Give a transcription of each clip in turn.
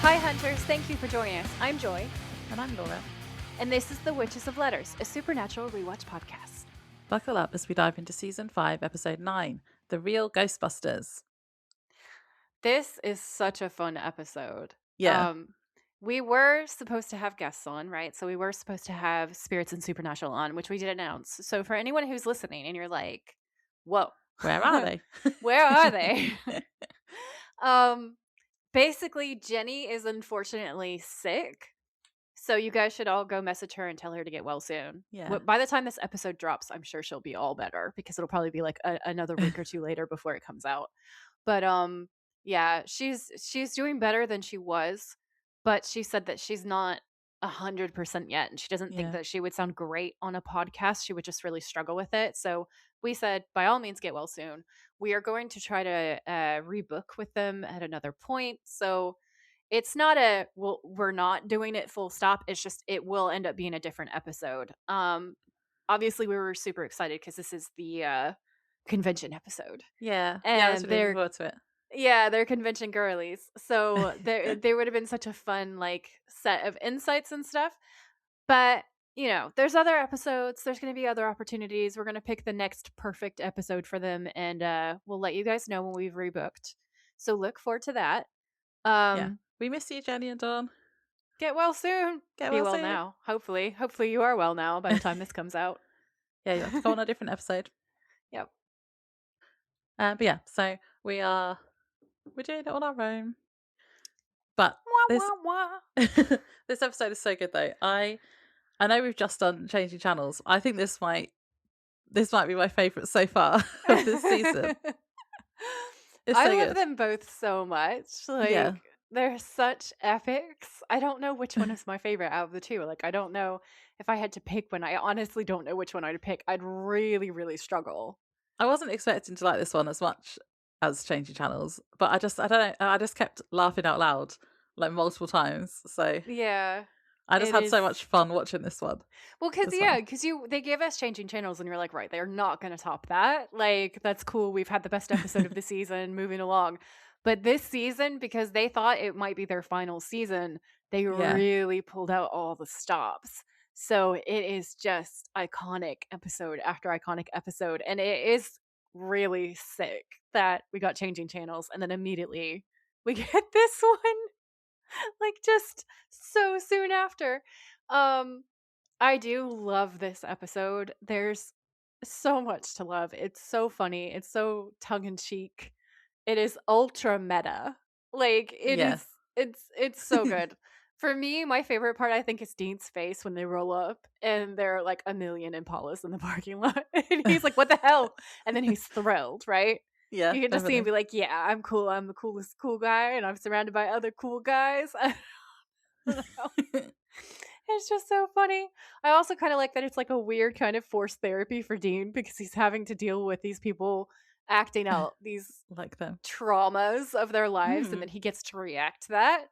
Hi Hunters, thank you for joining us. I'm Joy. And I'm Laura. And this is The Witches of Letters, a supernatural rewatch podcast. Buckle up as we dive into Season 5, Episode 9, The Real Ghostbusters. This is such a fun episode. Yeah. We were supposed to have guests on, right? So we were supposed to have Spirits and Supernatural on, which we did announce. So for anyone who's listening and you're like, whoa. Where are they? Where are they? Basically, Jenny is unfortunately sick. So you guys should all go message her and tell her to get well soon. Yeah. By the time this episode drops, I'm sure she'll be all better because it'll probably be like another week or two later before it comes out. But yeah, she's doing better than she was, but she said that she's not 100% yet, and she doesn't think that she would sound great on a podcast. She would just really struggle with it. So we said, by all means, get well soon. We are going to try to rebook with them at another point. So it's not we're not doing it full stop. It's just it will end up being a different episode. Obviously we were super excited because this is the convention episode. Yeah. And I was really looking forward to it. Yeah, they're convention girlies. So there would have been such a fun like set of insights and stuff. But you know, there's other episodes. There's going to be other opportunities. We're going to pick the next perfect episode for them, and we'll let you guys know when we've rebooked. So look forward to that. Yeah. We miss you, Jenny and Dawn. Get well soon. Get Be well well soon. now. Hopefully you are well now by the time this comes out. Yeah, you have to go on a different episode. Yep. But yeah, so we're doing it on our own. But this episode is so good though. I know we've just done Changing Channels. I think this might be my favourite so far of this season. I love them both so much. Like they're such epics. I don't know which one is my favorite out of the two. Like I don't know if I had to pick one. I honestly don't know which one I'd pick. I'd really, really struggle. I wasn't expecting to like this one as much as Changing Channels, but I don't know. I just kept laughing out loud like multiple times. So yeah, I just had so much fun watching this one. Well, because they gave us Changing Channels, and you're like, right, they're not going to top that. Like that's cool. We've had the best episode of the season, moving along. But this season, because they thought it might be their final season, they really pulled out all the stops. So it is just iconic episode after iconic episode. And it is really sick that we got Changing Channels and then immediately we get this one like just so soon after. I do love this episode. There's so much to love. It's so funny. It's so tongue-in-cheek. It is ultra meta. Like it is it's so good. For me, my favorite part, I think, is Dean's face when they roll up and there are like a million Impalas in the parking lot. And he's like, what the hell? And then he's thrilled, right? Yeah. You can just see him be like, yeah, I'm cool. I'm the coolest cool guy and I'm surrounded by other cool guys. I don't know. It's just so funny. I also kind of like that it's like a weird kind of forced therapy for Dean because he's having to deal with these people acting out these like them traumas of their lives and then he gets to react to that.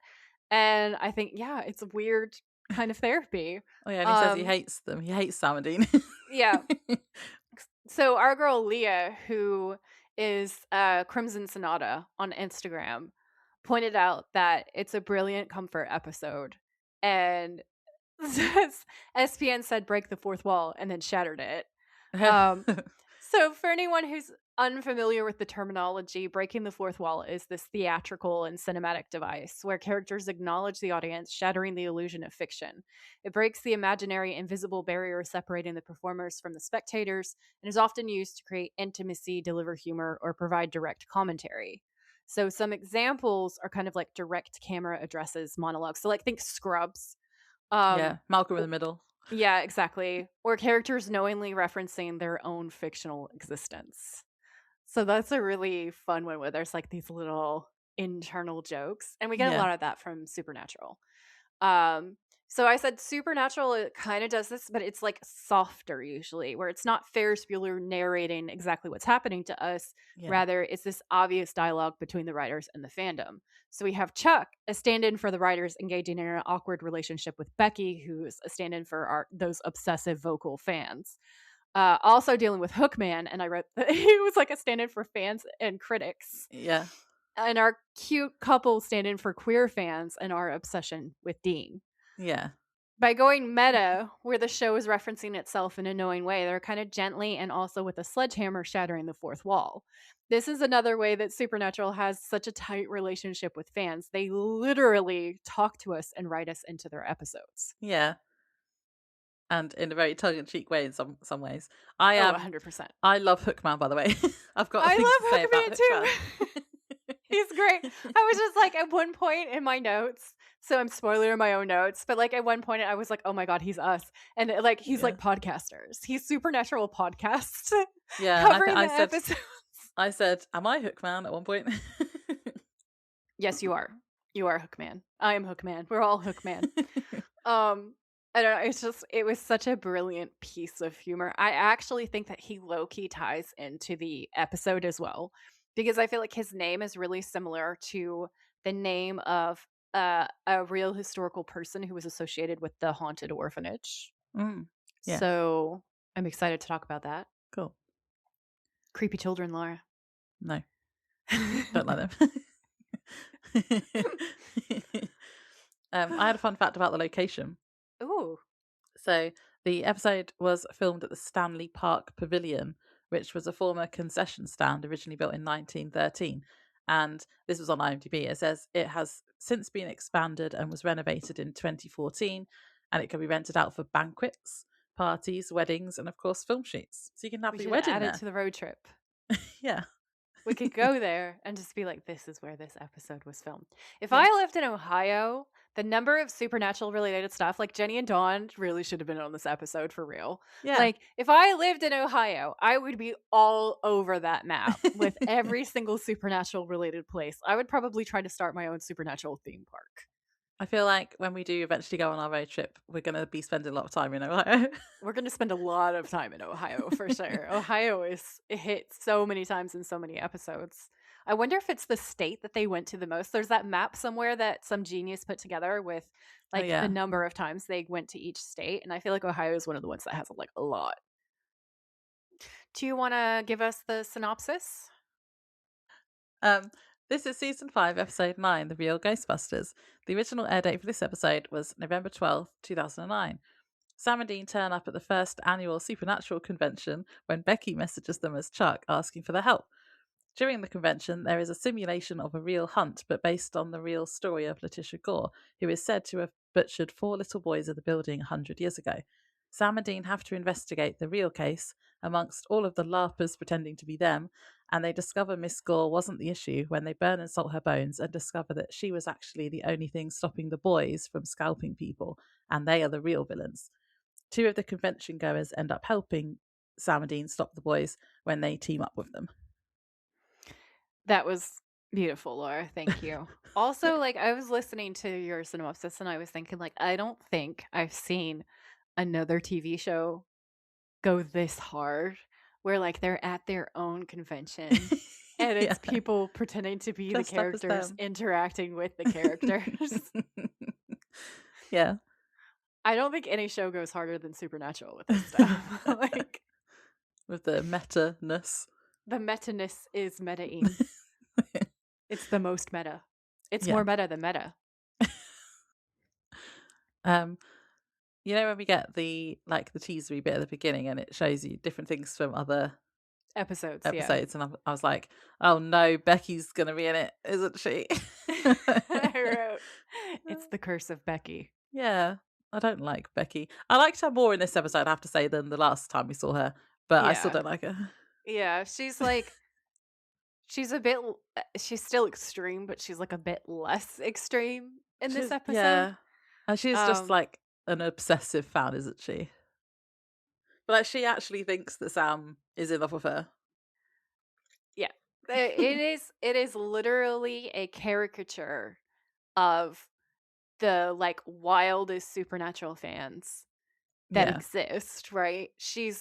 And I think, yeah, it's a weird kind of therapy. Oh, yeah, and he says he hates them. He hates Sam and Dean. Yeah. So our girl Leah, who is Crimson Sonata on Instagram, pointed out that it's a brilliant comfort episode. And SPN said break the fourth wall and then shattered it. So for anyone who's unfamiliar with the terminology, breaking the fourth wall is this theatrical and cinematic device where characters acknowledge the audience, shattering the illusion of fiction. It breaks the imaginary invisible barrier separating the performers from the spectators and is often used to create intimacy, deliver humor, or provide direct commentary. So some examples are kind of like direct camera addresses, monologues. So like think Scrubs. Malcolm in the Middle. Yeah, exactly. Or characters knowingly referencing their own fictional existence. So that's a really fun one where there's like these little internal jokes. And we get a lot of that from Supernatural. So I said Supernatural, it kind of does this, but it's like softer usually, where it's not Ferris Bueller narrating exactly what's happening to us. Yeah. Rather, it's this obvious dialogue between the writers and the fandom. So we have Chuck, a stand-in for the writers, engaging in an awkward relationship with Becky, who's a stand-in for those obsessive vocal fans. Also dealing with Hookman, and I wrote that he was like a stand-in for fans and critics. Yeah. and our cute couple stand in for queer fans and our obsession with Dean. Yeah. By going meta, where the show is referencing itself in a knowing way, they're kind of gently and also with a sledgehammer shattering the fourth wall. This is another way that Supernatural has such a tight relationship with fans. They literally talk to us and write us into their episodes. Yeah. And in a very tongue-in-cheek way in some ways. Oh, I 100%. I love Hookman, by the way. I've got I things to say love about Hookman too. He's great. I was just like, at one point in my notes, so I'm spoiling my own notes, but like at one point I was like, oh my God, he's us. And like, he's like podcasters. He's Supernatural podcasts. Yeah. Covering the episodes. I said, am I Hookman at one point? Yes, you are. You are Hookman. I am Hookman. We're all Hookman. I don't know. It was such a brilliant piece of humor. I actually think that he low-key ties into the episode as well, because I feel like his name is really similar to the name of a real historical person who was associated with the haunted orphanage. Yeah. So I'm excited to talk about that. Cool. Creepy children, Laura. No. Don't like them. I had a fun fact about the location. Ooh. So the episode was filmed at the Stanley Park Pavilion, which was a former concession stand originally built in 1913. And this was on IMDb. It says it has since been expanded and was renovated in 2014, and it can be rented out for banquets, parties, weddings, and of course film shoots. So you can have your wedding add there. it to the road trip. Yeah. We could go there and just be like, this is where this episode was filmed. If I lived in Ohio, the number of Supernatural related stuff, like Jenny and Dawn really should have been on this episode for real. Yeah. Like, if I lived in Ohio, I would be all over that map with every single Supernatural related place. I would probably try to start my own Supernatural theme park. I feel like when we do eventually go on our road trip, we're going to be spending a lot of time in Ohio. We're going to spend a lot of time in Ohio for sure. Ohio it hit so many times in so many episodes. I wonder if it's the state that they went to the most. There's that map somewhere that some genius put together with like the number of times they went to each state. And I feel like Ohio is one of the ones that has like a lot. Do you want to give us the synopsis? This is season 5, episode 9, The Real Ghostbusters. The original air date for this episode was November 12th, 2009. Sam and Dean turn up at the first annual Supernatural convention when Becky messages them as Chuck, asking for their help. During the convention, there is a simulation of a real hunt, but based on the real story of Letitia Gore, who is said to have butchered 4 little boys in the building 100 years ago. Sam and Dean have to investigate the real case, amongst all of the LARPers pretending to be them, and they discover Miss Gore wasn't the issue when they burn and salt her bones and discover that she was actually the only thing stopping the boys from scalping people, and they are the real villains. 2 of the convention goers end up helping Sam and Dean stop the boys when they team up with them. That was beautiful, Laura. Thank you. Also, like, I was listening to your synopsis and I was thinking, like, I don't think I've seen another TV show go this hard where like they're at their own convention and it's people pretending to be the characters interacting with the characters. Yeah. I don't think any show goes harder than Supernatural with this stuff. Like, with the meta-ness. The meta-ness is meta-ing. It's the most meta. It's more meta than meta. You know when we get the teasery bit at the beginning and it shows you different things from other episodes, and I was like, oh no, Becky's gonna be in it, isn't she? I wrote, it's the curse of Becky. Yeah, I don't like Becky. I liked her more in this episode, I have to say, than the last time we saw her, but I still don't like her. Yeah, she's like, she's still extreme, but she's like a bit less extreme in this episode. Yeah, and she's just like an obsessive fan, isn't she? But like, she actually thinks that Sam is in love with her. Yeah, it is literally a caricature of the like wildest Supernatural fans that exist, right?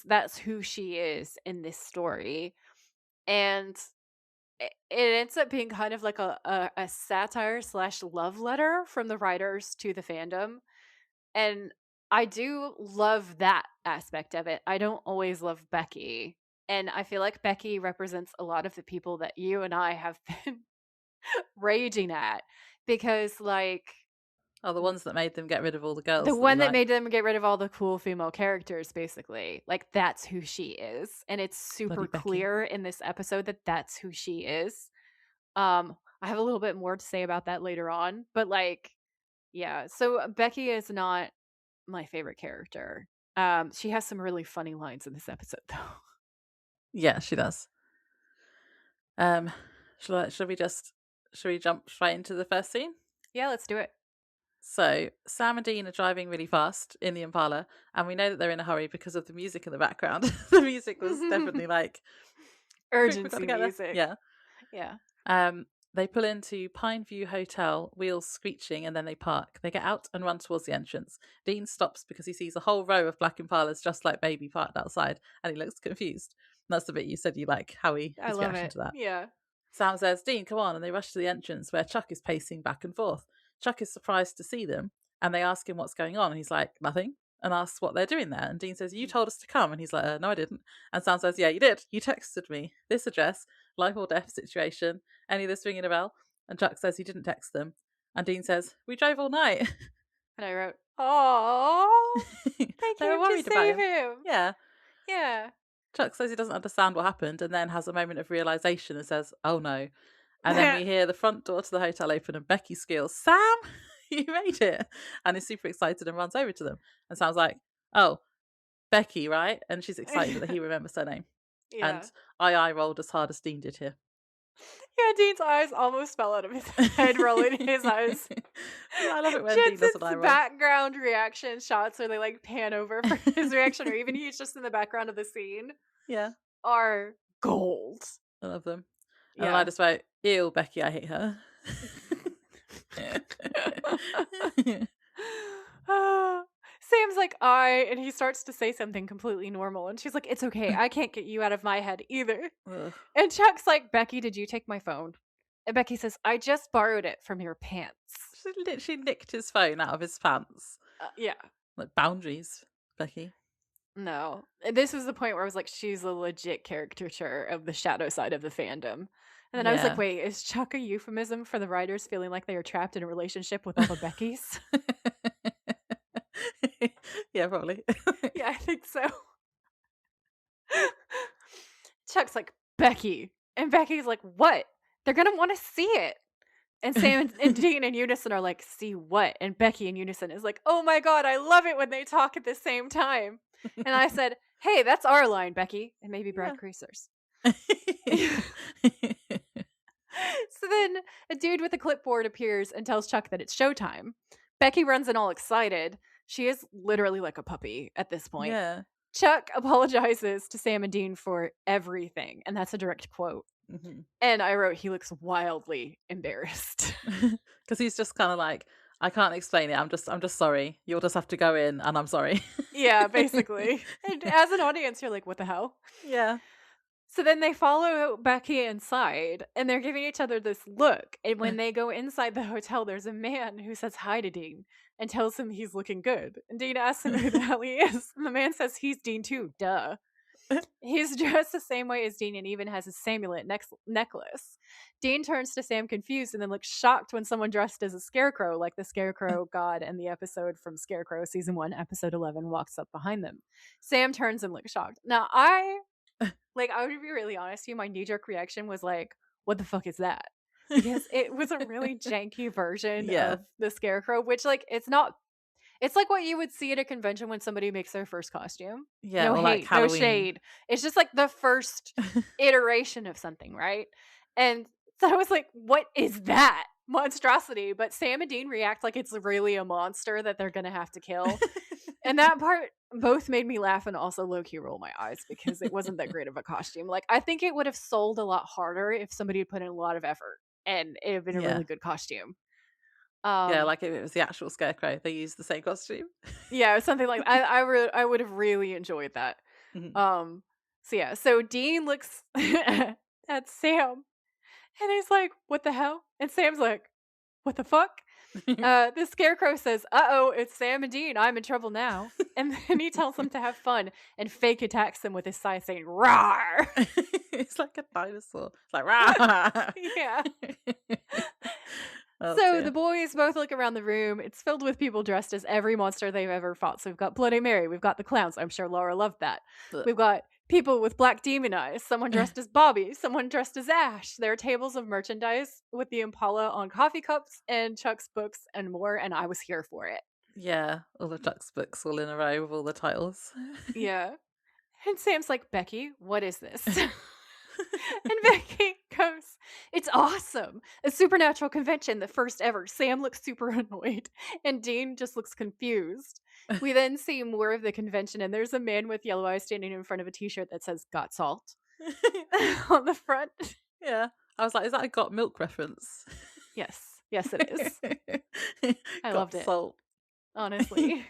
That's who she is in this story, and it ends up being kind of like a satire / love letter from the writers to the fandom. And I do love that aspect of it. I don't always love Becky. And I feel like Becky represents a lot of the people that you and I have been raging at, because like Oh, the ones that made them get rid of all the the girls. one that made them get rid of all the cool female characters, basically, like that's who she is, and it's super Bloody Becky. clear in this episode that that's who she is. I have a little bit more to say about that later on, but like, yeah. So Becky is not my favorite character. She has some really funny lines in this episode, though. Yeah, she does. Should we jump straight into the first scene? Yeah, let's do it. So Sam and Dean are driving really fast in the Impala, and we know that they're in a hurry because of the music in the background. The music was definitely like urgency music. Yeah. Yeah. They pull into Pineview Hotel, wheels screeching, and then they park. They get out and run towards the entrance. Dean stops because he sees a whole row of black Impalas just like Baby parked outside, and he looks confused. And that's the bit you said you like, his reaction to that. Yeah. Sam says, Dean, come on, and they rush to the entrance where Chuck is pacing back and forth. Chuck is surprised to see them, and they ask him what's going on, and he's like, nothing, and asks what they're doing there. And Dean says, you told us to come, and he's like, no, I didn't. And Sam says, yeah, you did. You texted me. This address, life or death situation. Any of this ringing a bell? And Chuck says he didn't text them. And Dean says, we drove all night. And I wrote, oh, they came to save him. Yeah. Yeah. Chuck says he doesn't understand what happened, and then has a moment of realization and says, oh no. And then we hear the front door to the hotel open, and Becky squeals, Sam, you made it. And is super excited and runs over to them. And Sam's like, oh, Becky, right? And she's excited that he remembers her name. Yeah. And I rolled as hard as Dean did here. Yeah, Dean's eyes almost fell out of his head, rolling his eyes. Yeah, I love it when Dean does an eye roll. Background reaction shots where they like pan over for his reaction, or even he's just in the background of the scene. Yeah, are gold. I love them. Yeah. And I just wrote, ew, Becky, I hate her. Sam's like, and he starts to say something completely normal, and she's like, it's okay, I can't get you out of my head either. Ugh. And Chuck's like, Becky, did you take my phone? And Becky says, I just borrowed it from your pants. She literally nicked his phone out of his pants. Yeah. Like boundaries, Becky. No. This was the point where I was like, she's a legit caricature of the shadow side of the fandom. And then I was like, wait, is Chuck a euphemism for the writers feeling like they are trapped in a relationship with all the Beckys? Yeah, probably. Yeah, I think so. Chuck's like, Becky. And Becky's like, what? They're going to want to see it. And Sam and Dean in unison are like, see what? And Becky in unison is like, oh my God, I love it when they talk at the same time. And I said, hey, that's our line, Becky. And maybe Brad Creasers. So then a dude with a clipboard appears and tells Chuck that it's showtime. Becky runs in all excited. She is literally like a puppy at this point. Yeah. Chuck apologizes to Sam and Dean for everything. And that's a direct quote. Mm-hmm. And I wrote, he looks wildly embarrassed. Because he's just kind of like, I can't explain it. I'm just sorry. You'll just have to go in and I'm sorry. Yeah, basically. And as an audience, you're like, what the hell? Yeah. So then they follow Becky inside, and they're giving each other this look. And when they go inside the hotel, there's a man who says hi to Dean and tells him he's looking good. And Dean asks him who the hell he is. And the man says he's Dean too, duh. He's dressed the same way as Dean and even has his Samulet necklace. Dean turns to Sam confused and then looks shocked when someone dressed as a scarecrow, like the scarecrow god in the episode from Scarecrow, season 1, episode 11, walks up behind them. Sam turns and looks shocked. Now, I would be really honest with you, my knee-jerk reaction was like, what the fuck is that? Because it was a really janky version of the Scarecrow, which, like, it's not... It's like what you would see at a convention when somebody makes their first costume. Yeah, no or hate, like no shade. It's just like the first iteration of something, right? And so I was like, what is that monstrosity? But Sam and Dean react like it's really a monster that they're going to have to kill. And that part both made me laugh and also low-key roll my eyes because it wasn't that great of a costume. Like, I think it would have sold a lot harder if somebody had put in a lot of effort and it had been a really good costume. Yeah, like if it was the actual Scarecrow, they used the same costume. Yeah, something like I would have really enjoyed that. Mm-hmm. So Dean looks at Sam and he's like, what the hell? And Sam's like, what the fuck? The Scarecrow says, uh-oh, it's Sam and Dean, I'm in trouble now. And then he tells them to have fun and fake attacks them with his scythe saying, "Rawr!" It's like a dinosaur. It's like, rah! Yeah. Oh, So dear. the boys both look around the room. It's filled with people dressed as every monster they've ever fought. So we've got Bloody Mary. We've got the clowns. I'm sure Laura loved that. Ugh. We've got people with black demon eyes. Someone dressed as Bobby. Someone dressed as Ash. There are tables of merchandise with the Impala on coffee cups and Chuck's books and more. And I was here for it. Yeah, all the Chuck's books all in a row with all the titles. Yeah. And Sam's like, "Becky, what is this?" And Becky goes, "It's awesome. A supernatural convention, the first ever." Sam looks super annoyed, and Dean just looks confused. We then see more of the convention, and there's a man with yellow eyes standing in front of a t-shirt that says "Got Salt" on the front. Yeah. I was like, is that a Got Milk reference? Yes. Yes, it is. I loved it. Salt. Honestly.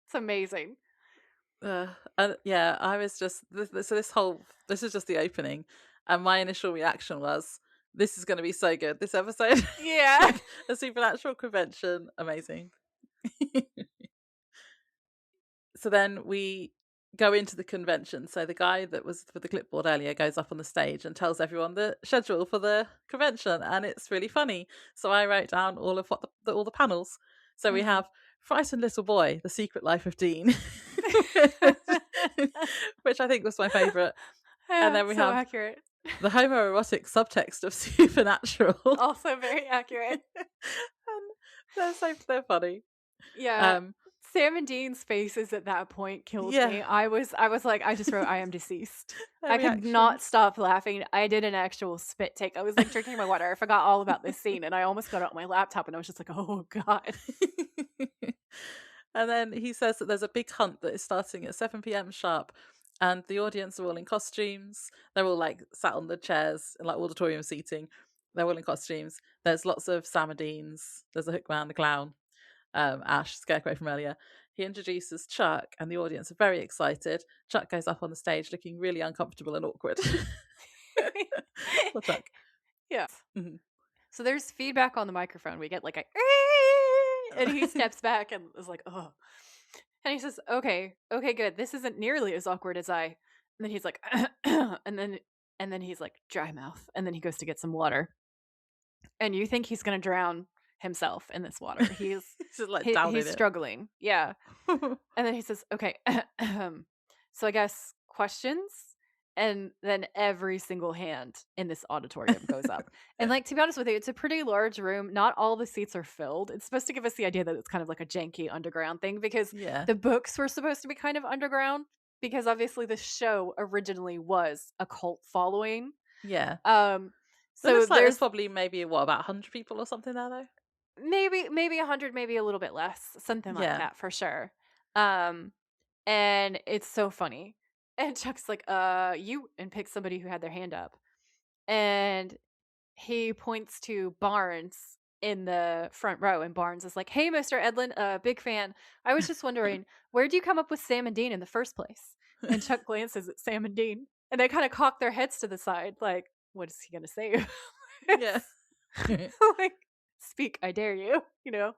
It's amazing. And yeah, I was just this is just the opening, and my initial reaction was, this is going to be so good, this episode. Yeah. A supernatural convention, amazing. So then we go into the convention. So the guy that was with the clipboard earlier goes up on the stage and tells everyone the schedule for the convention, and it's really funny. So I wrote down all of all the panels. So we have Frightened Little Boy, The Secret Life of Dean, which I think was my favourite. Yeah, and then we so have accurate. The homoerotic subtext of Supernatural. Also very accurate. And they're funny. Yeah. Sam and Dean's faces at that point killed me. I was like, I just wrote, "I am deceased." I could not stop laughing. I did an actual spit take. I was like drinking my water. I forgot all about this scene, and I almost got it on my laptop, and I was just like, "Oh God." And then he says that there's a big hunt that is starting at 7 p.m. sharp, and the audience are all in costumes. They're all like sat on the chairs in like auditorium seating. They're all in costumes. There's lots of Sam and Deans. There's a Hookman, the clown, Ash, Scarecrow from earlier. He introduces Chuck, and the audience are very excited. Chuck goes up on the stage looking really uncomfortable and awkward. Poor Chuck. Yeah. Mm-hmm. So there's feedback on the microphone. We get like a and he steps back and is like, "Oh." And he says, okay, good. This isn't nearly as awkward as I. And then he's like, and then he's like, "Dry mouth." And then he goes to get some water. And you think he's gonna drown himself in this water. He's just like he's struggling. Yeah. And then he says, "Okay, so I guess questions." And then every single hand in this auditorium goes up. And like, to be honest with you, it's a pretty large room. Not all the seats are filled. It's supposed to give us the idea that it's kind of like a janky underground thing, because the books were supposed to be kind of underground, because obviously the show originally was a cult following. Yeah. So like there's probably maybe about 100 people or something there though. Maybe 100, maybe a little bit less, something like that for sure. And it's so funny. And Chuck's like, "You," and picks somebody who had their hand up. And he points to Barnes in the front row, and Barnes is like, "Hey, Mr. Edlin, big fan. I was just wondering, where'd you come up with Sam and Dean in the first place?" And Chuck glances at Sam and Dean, and they kind of cock their heads to the side, like, what is he going to say? Yeah. Like, "Speak, I dare you," you know?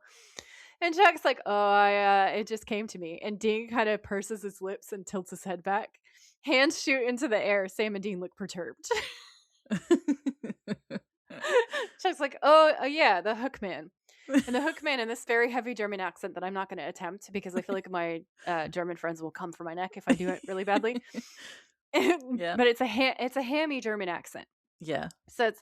And Chuck's like, "Oh, it just came to me." And Dean kind of purses his lips and tilts his head back. Hands shoot into the air. Sam and Dean look perturbed. Chuck's like, oh yeah, the Hookman." And the Hookman in this very heavy German accent that I'm not going to attempt, because I feel like my German friends will come for my neck if I do it really badly. But it's a hammy German accent. Yeah. So it's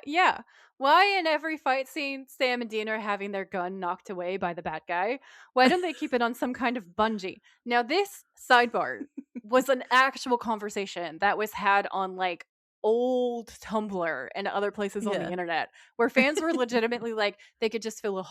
yeah. Why in every fight scene Sam and Dean are having their gun knocked away by the bad guy? Why don't they keep it on some kind of bungee? Now this sidebar was an actual conversation that was had on like old Tumblr and other places on the internet, where fans were legitimately like, they could just fill a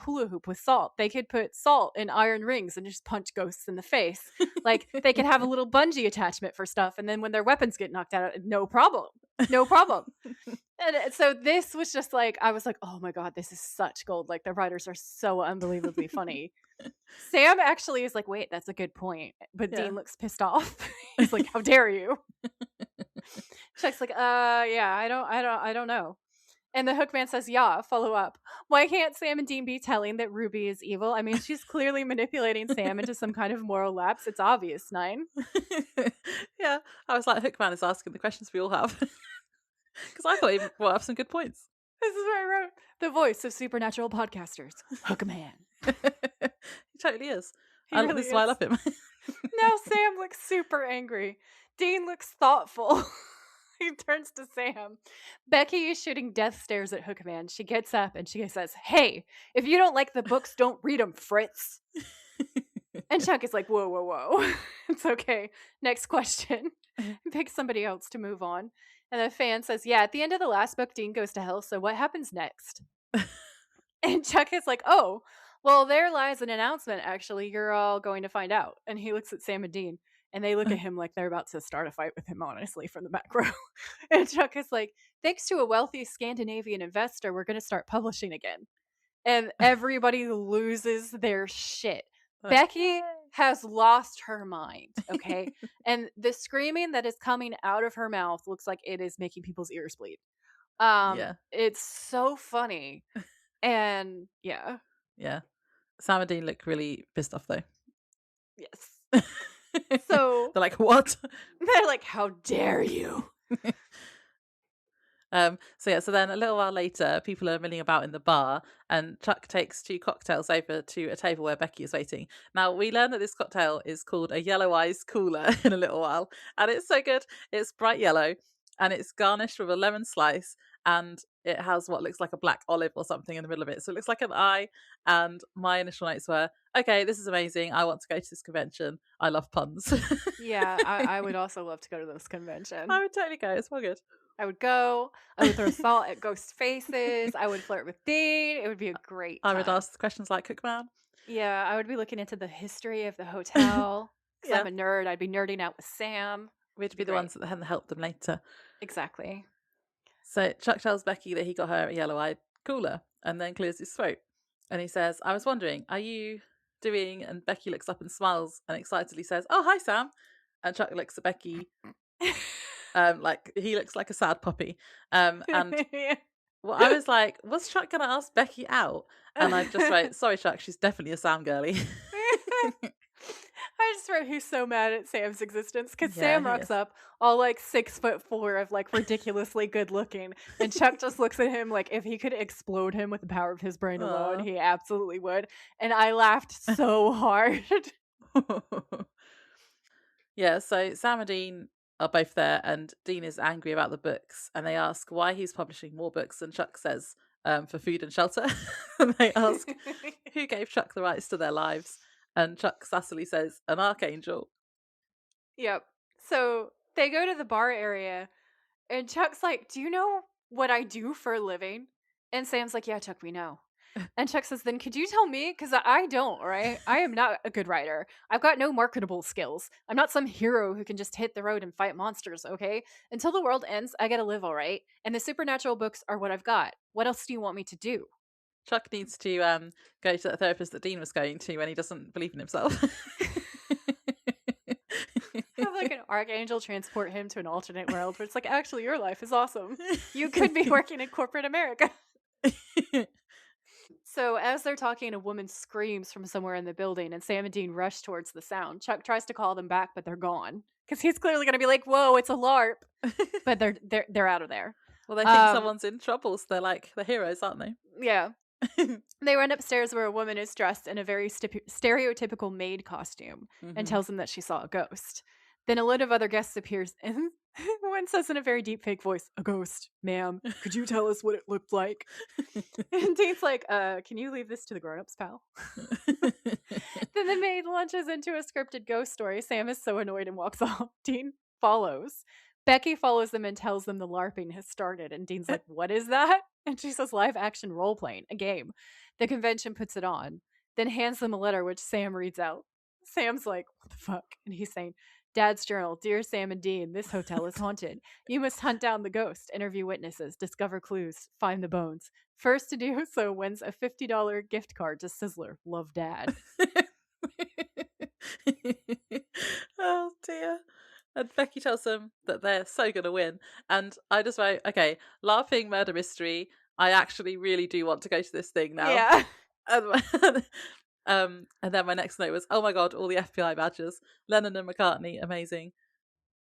hula hoop with salt. They could put salt in iron rings and just punch ghosts in the face. Like, they could have a little bungee attachment for stuff, and then when their weapons get knocked out, no problem. And so this was just like, I was like, oh my God, this is such gold. Like, the writers are so unbelievably funny. Sam actually is like, wait, that's a good point. But Dean looks pissed off. He's like, how dare you? Chuck's like, yeah, I don't know. And the Hookman says, yeah, follow up. Why can't Sam and Dean be telling that Ruby is evil? I mean, she's clearly manipulating Sam into some kind of moral lapse. It's obvious, 9. Yeah, I was like, Hookman is asking the questions we all have. Because I thought he brought up some good points. This is what I wrote. The voice of supernatural podcasters, Hookman. He totally is. Really This is why I love him. Now Sam looks super angry. Dean looks thoughtful. He turns to Sam. Becky is shooting death stares at Hookman. She gets up and she says, hey, if you don't like the books, don't read them, Fritz. And Chuck is like, whoa, whoa, whoa. It's okay. Next question. Pick somebody else to move on. And the fan says, yeah, at the end of the last book, Dean goes to hell, so what happens next? And Chuck is like, oh, well, there lies an announcement, actually. You're all going to find out. And he looks at Sam and Dean. And they look at him like they're about to start a fight with him, honestly, from the back row. And Chuck is like, thanks to a wealthy Scandinavian investor, we're going to start publishing again. And everybody loses their shit. Becky has lost her mind, okay? And the screaming that is coming out of her mouth looks like it is making people's ears bleed. It's so funny. And yeah. Yeah. Sam and Dean look really pissed off, though. Yes. So they're like, what? They're like, how dare you? So then a little while later, people are milling about in the bar, and Chuck takes 2 cocktails over to a table where Becky is waiting. Now, we learn that this cocktail is called a Yellow Eyes Cooler in a little while, and it's so good. It's bright yellow, and it's garnished with a lemon slice, and it has what looks like a black olive or something in the middle of it. So it looks like an eye, and my initial notes were, okay, this is amazing. I want to go to this convention. I love puns. Yeah, I would also love to go to this convention. I would totally go. It's well good. I would go. I would throw salt at ghost faces. I would flirt with Dean. It would be a great time. I would ask questions like Hookman. Yeah, I would be looking into the history of the hotel. Because I'm a nerd. I'd be nerding out with Sam. We'd be the ones that hadn't helped them later. Exactly. So Chuck tells Becky that he got her a yellow-eyed cooler and then clears his throat. And he says, I was wondering, are you doing... And Becky looks up and smiles and excitedly says, oh, hi, Sam. And Chuck looks at Becky... like he looks like a sad puppy. And well, I was like, was Chuck gonna ask Becky out? And I just wrote, sorry, Chuck, she's definitely a Sam girly. I just wrote, he's so mad at Sam's existence because Sam rocks up all like 6'4" of like ridiculously good looking, and Chuck just looks at him like if he could explode him with the power of his brain alone, he absolutely would. And I laughed so hard. Yeah, so Sam and Dean are both there, and Dean is angry about the books, and they ask why he's publishing more books, and Chuck says for food and shelter. And they ask who gave Chuck the rights to their lives, and Chuck sassily says an archangel. Yep. So they go to the bar area, and Chuck's like, do you know what I do for a living? And Sam's like, yeah, Chuck, we know. And Chuck says, then could you tell me? Because I don't, right? I am not a good writer. I've got no marketable skills. I'm not some hero who can just hit the road and fight monsters, okay? Until the world ends, I gotta live, all right? And the supernatural books are what I've got. What else do you want me to do? Chuck needs to go to that therapist that Dean was going to when he doesn't believe in himself. Have like an archangel transport him to an alternate world where it's like, actually, your life is awesome. You could be working in corporate America. So as they're talking, a woman screams from somewhere in the building, and Sam and Dean rush towards the sound. Chuck tries to call them back, but they're gone because he's clearly going to be like, "Whoa, it's a LARP," but they're out of there. Well, they think someone's in trouble, so they're like the heroes, aren't they? Yeah. They run upstairs where a woman is dressed in a very stereotypical maid costume and tells them that she saw a ghost. Then a load of other guests appears, and one says in a very deep fake voice, "A ghost, ma'am. Could you tell us what it looked like?" And Dean's like, can you leave this to the grown-ups, pal?" Then the maid launches into a scripted ghost story. Sam is so annoyed and walks off. Dean follows. Becky follows them and tells them the LARPing has started. And Dean's like, what is that? And she says, live action role-playing, a game. The convention puts it on, then hands them a letter, which Sam reads out. Sam's like, what the fuck? And he's saying, Dad's journal, dear Sam and Dean, this hotel is haunted. You must hunt down the ghost, interview witnesses, discover clues, find the bones. First to do so wins a $50 gift card to Sizzler. Love, Dad. Oh dear. And Becky tells them that they're so going to win. And I just wrote, okay, laughing murder mystery, I actually really do want to go to this thing now. Yeah. And then my next note was, oh my god, all the FBI badges. Lennon and McCartney, amazing.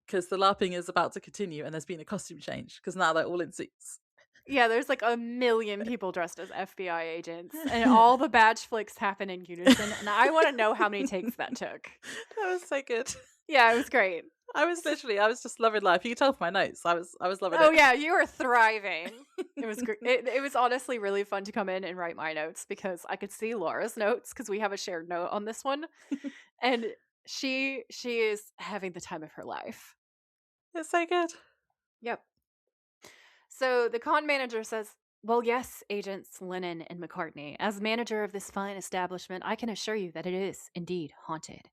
Because the LARPing is about to continue and there's been a costume change because now they're all in suits. Yeah, there's like a million people dressed as FBI agents, and all the badge flicks happen in unison, and I want to know how many takes that took. That was so good. Yeah, it was great. I was just loving life. You can tell from my notes. I was loving it. Oh yeah, you were thriving. It was great. It was honestly really fun to come in and write my notes because I could see Laura's notes because we have a shared note on this one, and she is having the time of her life. It's so good. Yep. So the con manager says, well, yes, agents Lennon and McCartney. As manager of this fine establishment, I can assure you that it is indeed haunted.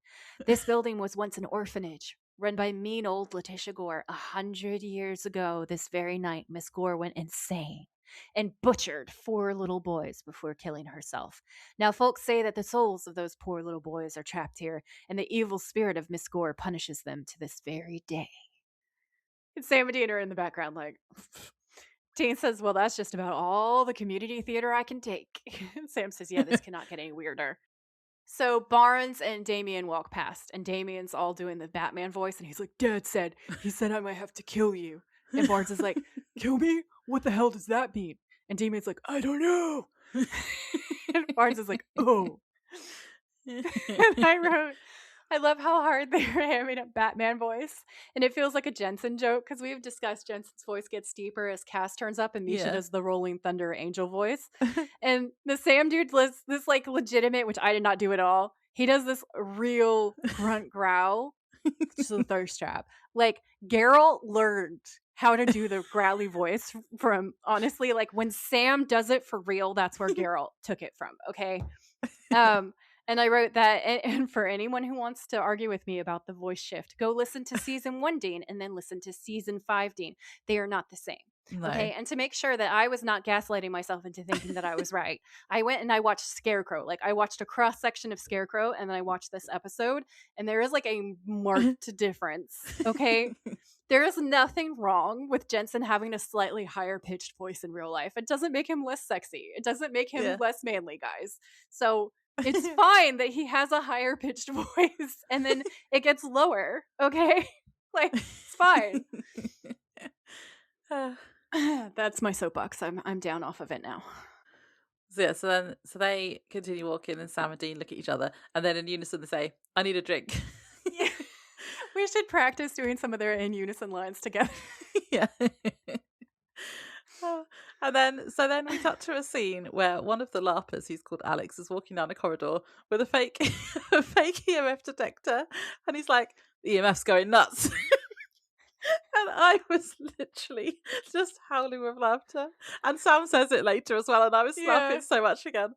This building was once an orphanage run by mean old Letitia Gore. 100 years ago, this very night, Miss Gore went insane and butchered 4 little boys before killing herself. Now, folks say that the souls of those poor little boys are trapped here, and the evil spirit of Miss Gore punishes them to this very day. And Sam and Dean are in the background like... Dean says, well, that's just about all the community theater I can take. Sam says, yeah, this cannot get any weirder. So Barnes and Damien walk past, and Damien's all doing the Batman voice, and he's like, Dad said, he said I might have to kill you. And Barnes is like, kill me? What the hell does that mean? And Damien's like, I don't know. And Barnes is like, oh. And I wrote, I love how hard they're hamming up Batman voice. And it feels like a Jensen joke because we've discussed Jensen's voice gets deeper as Cass turns up and Misha does the Rolling Thunder angel voice. And the Sam dude does this like legitimate, which I did not do at all. He does this real grunt growl. Just a thirst trap. Like Geralt learned how to do the growly voice from, honestly, like when Sam does it for real, that's where Geralt took it from. Okay. And I wrote that, and for anyone who wants to argue with me about the voice shift, go listen to season 1, Dean, and then listen to season 5, Dean. They are not the same. No. Okay, and to make sure that I was not gaslighting myself into thinking that I was right, I went and I watched Scarecrow. Like, I watched a cross section of Scarecrow, and then I watched this episode, and there is like a marked difference. Okay, there is nothing wrong with Jensen having a slightly higher pitched voice in real life. It doesn't make him less sexy. It doesn't make him less manly, guys. So it's fine that he has a higher pitched voice, and then it gets lower. Okay, like it's fine. That's my soapbox. I'm down off of it now. So they continue walking, and Sam and Dean look at each other, and then in unison they say, "I need a drink." Yeah. We should practice doing some of their in unison lines together. Yeah. And then we cut to a scene where one of the LARPers, who's called Alex, is walking down a corridor with a fake EMF detector, and he's like, "The EMF's going nuts." And I was literally just howling with laughter. And Sam says it later as well, and I was laughing so much again.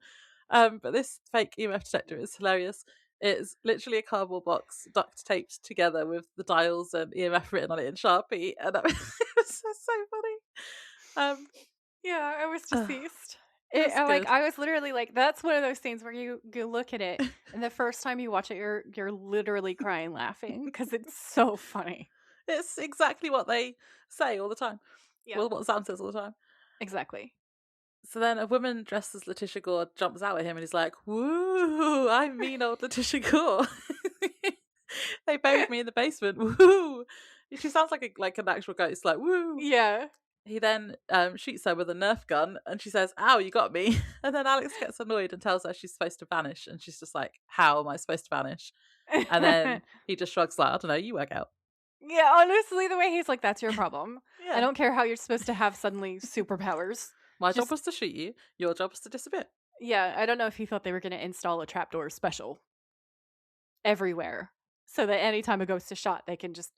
But this fake EMF detector is hilarious. It's literally a cardboard box duct taped together with the dials and EMF written on it in Sharpie, and it was so funny. Yeah, I was deceased. I was literally like, that's one of those things where you look at it, and the first time you watch it, you're literally crying laughing because it's so funny. It's exactly what they say all the time. Yeah. Well, what Sam says all the time. Exactly. So then a woman dressed as Letitia Gore jumps out at him and he's like, "Woo, I'm mean old Letitia Gore." They buried me in the basement. Woo. She sounds like an actual ghost, like woo. Yeah. He then shoots her with a Nerf gun and she says, "Ow, you got me." And then Alex gets annoyed and tells her she's supposed to vanish, and she's just like, "How am I supposed to vanish?" And then he just shrugs like, "I don't know, you work out." Yeah, honestly, the way he's like, that's your problem. I don't care how you're supposed to have suddenly superpowers. My job was to shoot you. Your job was to disappear. Yeah, I don't know if he thought they were going to install a trapdoor special everywhere so that anytime a ghost is shot, they can just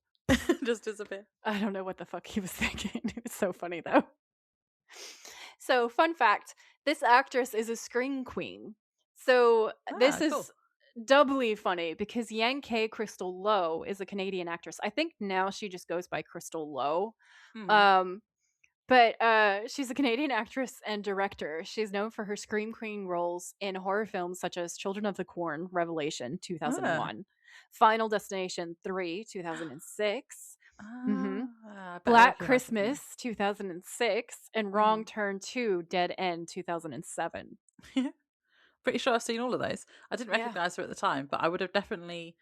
disappear. I don't know what the fuck he was thinking. It was so funny, though. So, fun fact, this actress is a screen queen. So, this is doubly funny because Yankee Crystal Lowe is a Canadian actress. I think now she just goes by Crystal Lowe. But she's a Canadian actress and director. She's known for her scream queen roles in horror films such as Children of the Corn, Revelation, 2001, Final Destination 3, 2006, Mhm. I bet Black everyone else has seen Christmas 2006 and it. Wrong Turn 2 Dead End 2007. Pretty sure I've seen all of those. I didn't Yeah. recognise her at the time, but I would have definitely.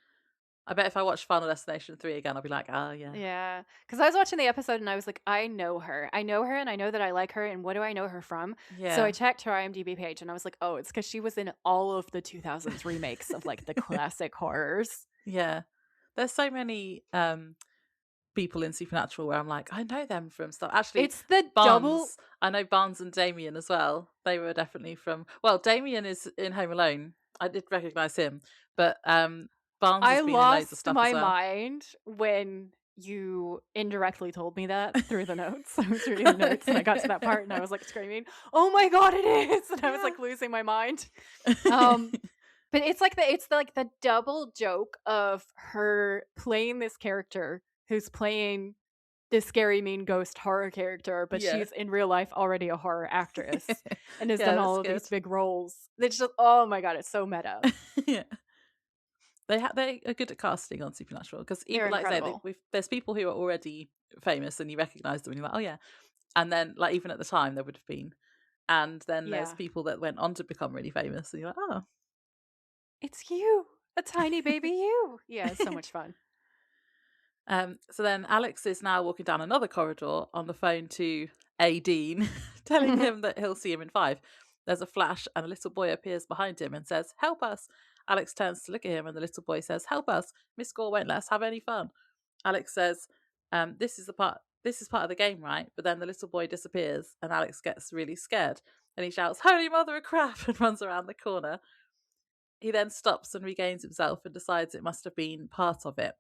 I bet if I watched Final Destination 3 again, I'll be like, oh, yeah. Yeah. Because I was watching the episode and I was like, I know her. I know her and I know that I like her. And what do I know her from? So I Yeah. checked her IMDb page and I was like, oh, it's because she was in all of the 2000s remakes of like the classic horrors. Yeah. There's so many people in Supernatural where I'm like, I know them from stuff. Actually, It's the double. Barnes. I know Barnes and Damien as well. They were definitely from. Well, Damien is in Home Alone. I did recognise him, but Barnes I has been in loads of lost stuff as my well. mind when you indirectly told me that through the notes. I was reading the notes and I got to that part and I was like screaming, "Oh my god, it is!" And I was like losing my mind. But it's like the double joke of her playing this character who's playing this scary mean ghost horror character, but Yeah. she's in real life already a horror actress and has Yeah, done that's all of good. these big roles. It's just, oh my god, it's so meta. Yeah. They are good at casting on Supernatural because They're even like I say, incredible. there's people who are already famous and you recognise them and you're like, oh yeah, and then like even at the time there would have been, and then there's Yeah. people that went on to become really famous and you're like, oh, It's you, a tiny baby you. Yeah, it's so much fun. So then Alex is now walking down another corridor on the phone to A. Dean, telling him that he'll see him in 5. There's a flash and a little boy appears behind him and says, help us. Alex turns to look at him and the little boy says, help us. Miss Gore won't let us have any fun. Alex says, this is part of the game, right? But then the little boy disappears and Alex gets really scared and he shouts, holy mother of crap, and runs around the corner. He then stops and regains himself and decides it must have been part of it.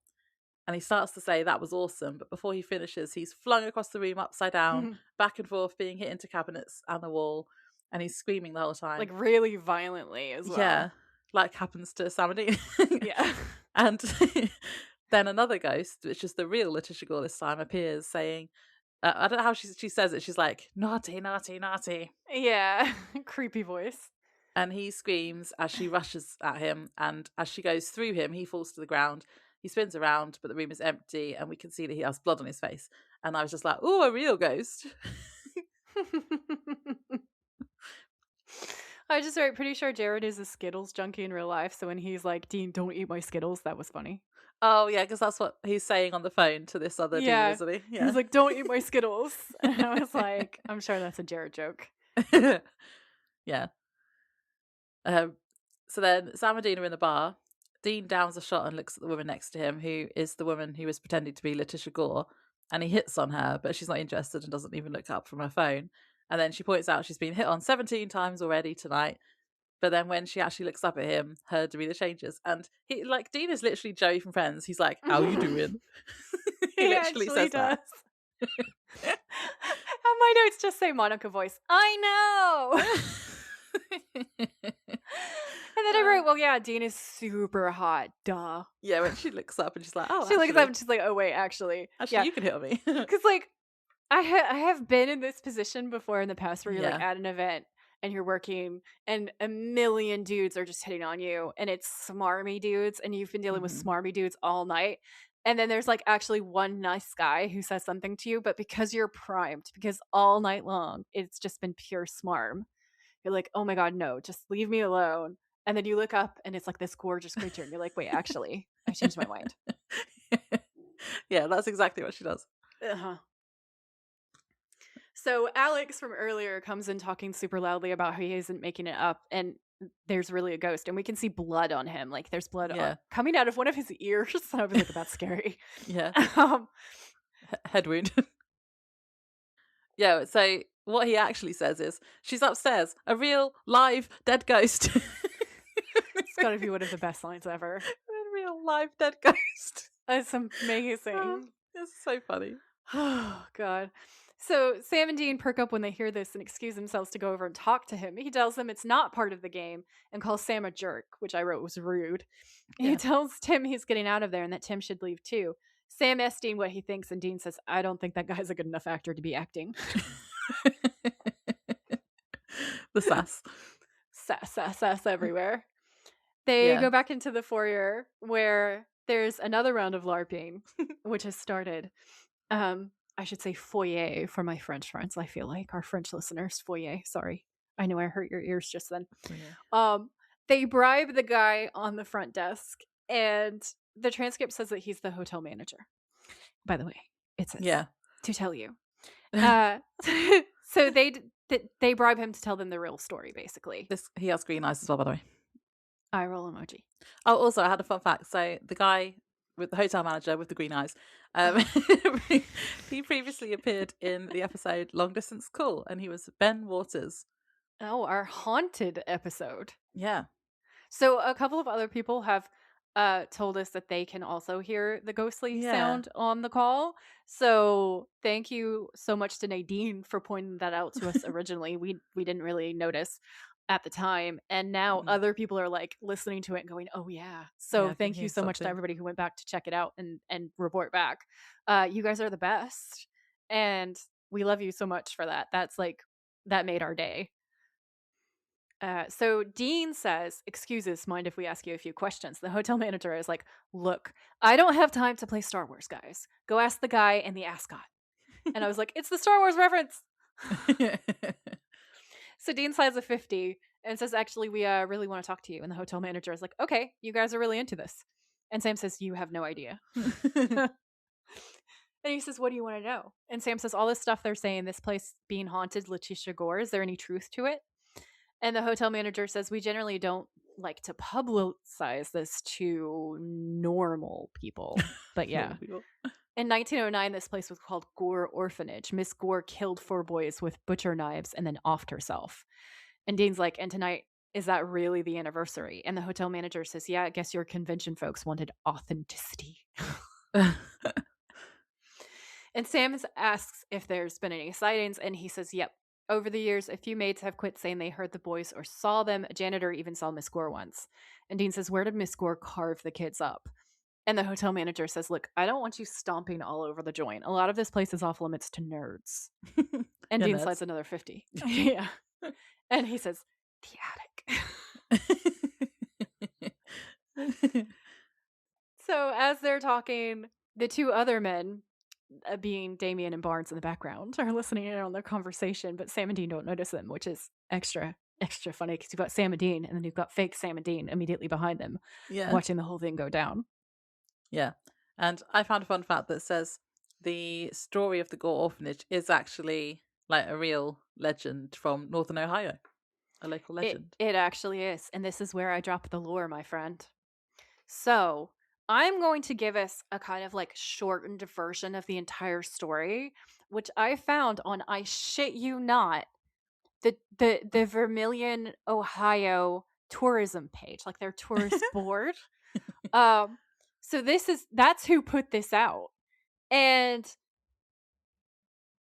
And he starts to say that was awesome, but before he finishes, he's flung across the room upside down, back and forth, being hit into cabinets and the wall, and he's screaming the whole time. Like really violently as well. Yeah, like happens to Sam and Dean. Yeah. And then another ghost, which is the real Letitia Gore this time, appears saying, I don't know how she says it, she's like, naughty, naughty, naughty. Yeah. Creepy voice. And he screams as she rushes at him, and as she goes through him, he falls to the ground. He spins around, but the room is empty, and we can see that he has blood on his face. And I was just like, "Oh, a real ghost!" I was just pretty sure Jared is a Skittles junkie in real life. So when he's like, Dean, don't eat my Skittles, that was funny. Oh yeah, because that's what he's saying on the phone to this other dude, isn't he? Yeah. He's like, don't eat my Skittles. And I was like, I'm sure that's a Jared joke. Yeah. So then Sam and Dean are in the bar. Dean downs a shot and looks at the woman next to him, who is the woman who was pretending to be Letitia Gore, and he hits on her, but she's not interested and doesn't even look up from her phone. And then she points out she's been hit on 17 times already tonight. But then when she actually looks up at him, her demeanor changes. And he, like, Dean is literally Joey from Friends. He's like, how you doing? He literally says does. that. And my notes just say Monica voice. I know. And then I wrote, well, yeah, Dean is super hot. Duh. Yeah, when she looks up and she's like, oh, she looks up and she's like, oh, wait, actually. You can hit on me. Because, like, I have been in this position before in the past where you're like Yeah. at an event and you're working and a million dudes are just hitting on you and it's smarmy dudes and you've been dealing with smarmy dudes all night. And then there's like actually one nice guy who says something to you, but because you're primed, because all night long it's just been pure smarm, you're like, oh my God, no, just leave me alone. And then you look up and it's like this gorgeous creature and you're like, wait, actually, I changed my mind. Yeah, that's exactly what she does. Uh-huh. So Alex from earlier comes in talking super loudly about how he isn't making it up and there's really a ghost and we can see blood on him. Like there's blood coming out of one of his ears. I was like, that's scary. Yeah. Head wound. Yeah, so what he actually says is, she's upstairs, a real, live, dead ghost. It's gotta be one of the best lines ever. A real, live, dead ghost. That's amazing. It's so funny. Oh, God. So Sam and Dean perk up when they hear this and excuse themselves to go over and talk to him. He tells them it's not part of the game and calls Sam a jerk, which I wrote was rude. Yeah. He tells Tim he's getting out of there and that Tim should leave too. Sam asks Dean what he thinks and Dean says, I don't think that guy's a good enough actor to be acting. The sass. Sass everywhere. They go back into the foyer where there's another round of LARPing, which has started. I should say foyer for my French friends. I feel like our French listeners, foyer. Sorry, I know I hurt your ears just then. They bribe the guy on the front desk, and the transcript says that he's the hotel manager. By the way, it says to tell you. So they bribe him to tell them the real story, basically. He has green eyes as well, by the way. Eye roll emoji. Oh, also, I had a fun fact. So the guy with the hotel manager with the green eyes, he previously appeared in the episode Long Distance Call, and he was Ben Waters. Oh, our haunted episode. Yeah. So a couple of other people have told us that they can also hear the ghostly sound on the call. So thank you so much to Nadine for pointing that out to us originally. We didn't really notice at the time, and now other people are like listening to it and going, oh yeah. So thank you so much to everybody who went back to check it out and report back. You guys are the best, and we love you so much for that. That made our day. So Dean says, excuses, mind if we ask you a few questions? The hotel manager is like, look, I don't have time to play Star Wars, guys. Go ask the guy and the ascot. And I was like, it's the Star Wars reference. So Dean slides a 50 and says, actually, we really want to talk to you. And the hotel manager is like, okay, you guys are really into this. And Sam says, you have no idea. And he says, what do you want to know? And Sam says, all this stuff they're saying, this place being haunted, Letitia Gore, is there any truth to it? And the hotel manager says, we generally don't like to publicize this to normal people. But yeah. In 1909, this place was called Gore Orphanage. Miss Gore killed 4 boys with butcher knives and then offed herself. And Dean's like, and tonight, is that really the anniversary? And the hotel manager says, yeah, I guess your convention folks wanted authenticity. And Sam asks if there's been any sightings, and he says, yep. Over the years, a few maids have quit saying they heard the boys or saw them. A janitor even saw Miss Gore once. And Dean says, where did Miss Gore carve the kids up? And the hotel manager says, look, I don't want you stomping all over the joint. A lot of this place is off limits to nerds. And Dean slides another 50. Yeah. And he says, the attic. So as they're talking, the 2 other men, being Damien and Barnes in the background, are listening in on their conversation, but Sam and Dean don't notice them, which is extra funny because you've got Sam and Dean, and then you've got fake Sam and Dean immediately behind them, watching the whole thing go down. Yeah. And I found a fun fact that says the story of the Gore Orphanage is actually like a real legend from Northern Ohio, a local legend. It actually is, and this is where I drop the lore, my friend. So I'm going to give us a kind of like shortened version of the entire story, which I found on, I shit you not, the Vermilion, Ohio tourism page, like their tourist board. So that's who put this out. And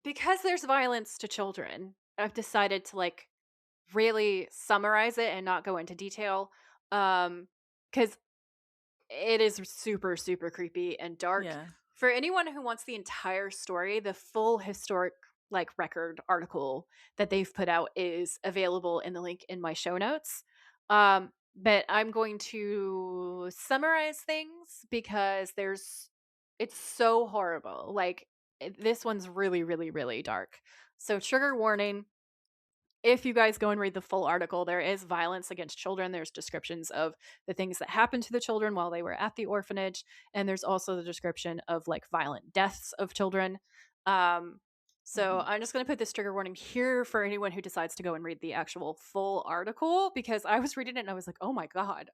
because there's violence to children, I've decided to like really summarize it and not go into detail. Because it is super, super creepy and dark. Yeah. For anyone who wants the entire story, the full historic like record article that they've put out is available in the link in my show notes. But I'm going to summarize things because it's so horrible. Like this one's really, really, really dark. So trigger warning. If you guys go and read the full article, there is violence against children. There's descriptions of the things that happened to the children while they were at the orphanage. And there's also the description of like violent deaths of children. So I'm just going to put this trigger warning here for anyone who decides to go and read the actual full article, because I was reading it and I was like, oh my God.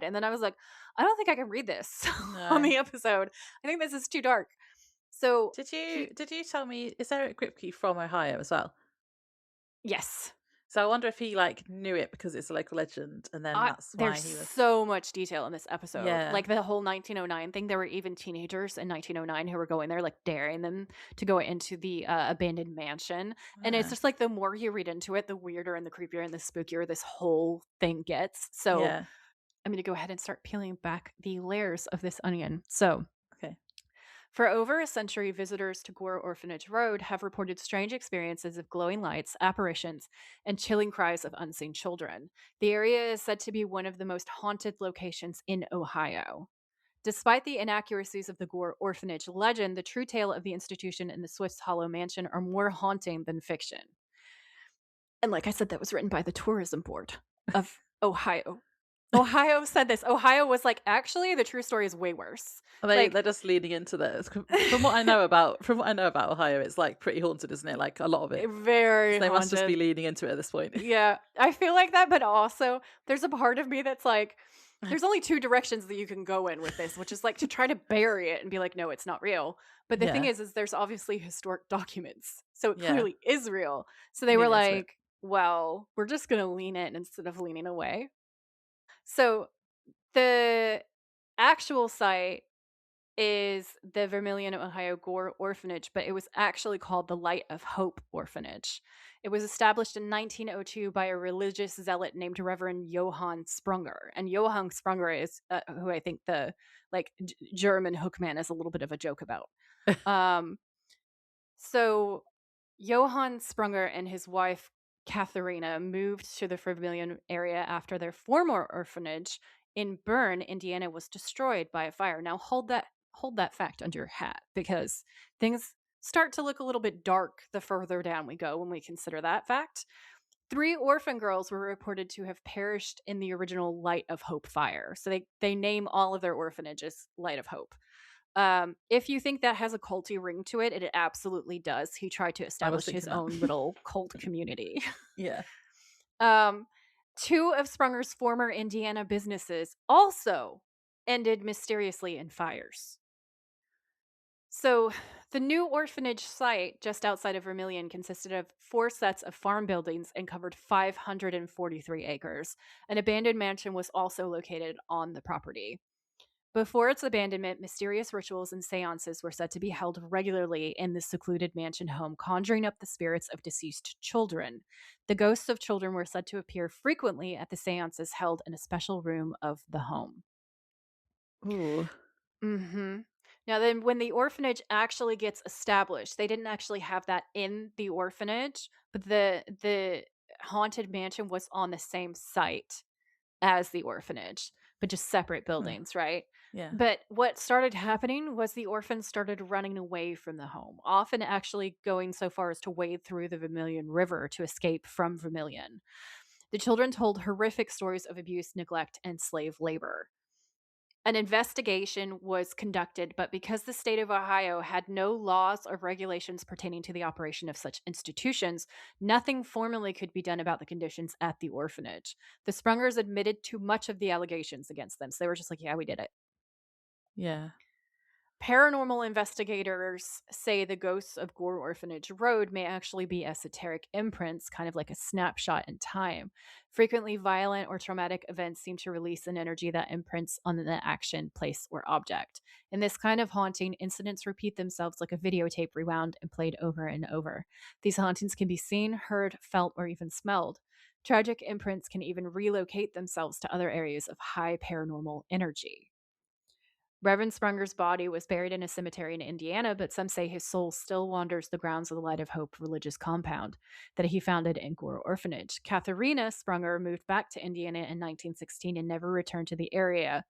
And then I was like, I don't think I can read this on the episode. I think this is too dark. So did you tell me, is Eric Kripke from Ohio as well? Yes. So I wonder if he like knew it because it's a local legend, and then that's why he was. So much detail in this episode. Yeah. Like the whole 1909 thing. There were even teenagers in 1909 who were going there, like daring them to go into the abandoned mansion. And it's just like the more you read into it, the weirder and the creepier and the spookier this whole thing gets. So I'm going to go ahead and start peeling back the layers of this onion. So. For over a century, visitors to Gore Orphanage Road have reported strange experiences of glowing lights, apparitions, and chilling cries of unseen children. The area is said to be one of the most haunted locations in Ohio. Despite the inaccuracies of the Gore Orphanage legend, the true tale of the institution and the Swiss Hollow Mansion are more haunting than fiction. And like I said, that was written by the Tourism Board of Ohio. Ohio said this. Ohio was like, actually, the true story is way worse. They're just leaning into this. From what I know about Ohio, it's like pretty haunted, isn't it? Like a lot of it. Very So they haunted. must just be leaning into it at this point. Yeah, I feel like that, but also there's a part of me that's like, there's only two directions that you can go in with this, which is like to try to bury it and be like, no, it's not real. But the thing is there's obviously historic documents, so it clearly is real. So they were like, well, we're just going to lean in instead of leaning away. So the actual site is the Vermilion, Ohio Gore Orphanage, but it was actually called the Light of Hope Orphanage. It was established in 1902 by a religious zealot named Reverend Johann Sprunger. And Johann Sprunger is who I think the German Hookman is a little bit of a joke about. So Johann Sprunger and his wife Katharina moved to the Vermilion area after their former orphanage in Bern, Indiana, was destroyed by a fire. Now hold that fact under your hat, because things start to look a little bit dark the further down we go when we consider that fact. 3 orphan girls were reported to have perished in the original Light of Hope fire. So they name all of their orphanages Light of Hope. If you think that has a culty ring to it, it absolutely does. He tried to establish his own little cult community. Yeah. 2 of Sprunger's former Indiana businesses also ended mysteriously in fires. So the new orphanage site just outside of Vermilion consisted of 4 sets of farm buildings and covered 543 acres. An abandoned mansion was also located on the property. Before its abandonment, mysterious rituals and seances were said to be held regularly in the secluded mansion home, conjuring up the spirits of deceased children. The ghosts of children were said to appear frequently at the seances held in a special room of the home. Ooh. Mm-hmm. Now then, when the orphanage actually gets established, they didn't actually have that in the orphanage, but the haunted mansion was on the same site as the orphanage, but just separate buildings, right? Yeah. But what started happening was the orphans started running away from the home, often actually going so far as to wade through the Vermilion River to escape from Vermilion. The children told horrific stories of abuse, neglect, and slave labor. An investigation was conducted, but because the state of Ohio had no laws or regulations pertaining to the operation of such institutions, nothing formally could be done about the conditions at the orphanage. The Sprungers admitted to much of the allegations against them, so they were just like, yeah, we did it. Yeah. Paranormal investigators say the ghosts of Gore Orphanage Road may actually be esoteric imprints, kind of like a snapshot in time. Frequently, violent or traumatic events seem to release an energy that imprints on the action, place, or object. In this kind of haunting, incidents repeat themselves like a videotape rewound and played over and over. These hauntings can be seen, heard, felt, or even smelled. Tragic imprints can even relocate themselves to other areas of high paranormal energy. Reverend Sprunger's body was buried in a cemetery in Indiana, but some say his soul still wanders the grounds of the Light of Hope religious compound that he founded in Gore Orphanage. Katharina Sprunger moved back to Indiana in 1916 and never returned to the area.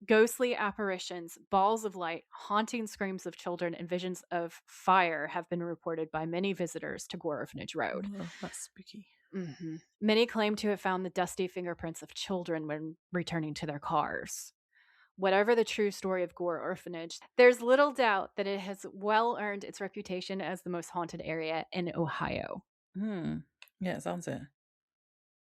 Ghostly apparitions, balls of light, haunting screams of children, and visions of fire have been reported by many visitors to Gore Orphanage Road. Oh, that's spooky. Mm-hmm. Many claim to have found the dusty fingerprints of children when returning to their cars. Whatever the true story of Gore Orphanage, there's little doubt that it has well earned its reputation as the most haunted area in Ohio. Yeah, it sounds it.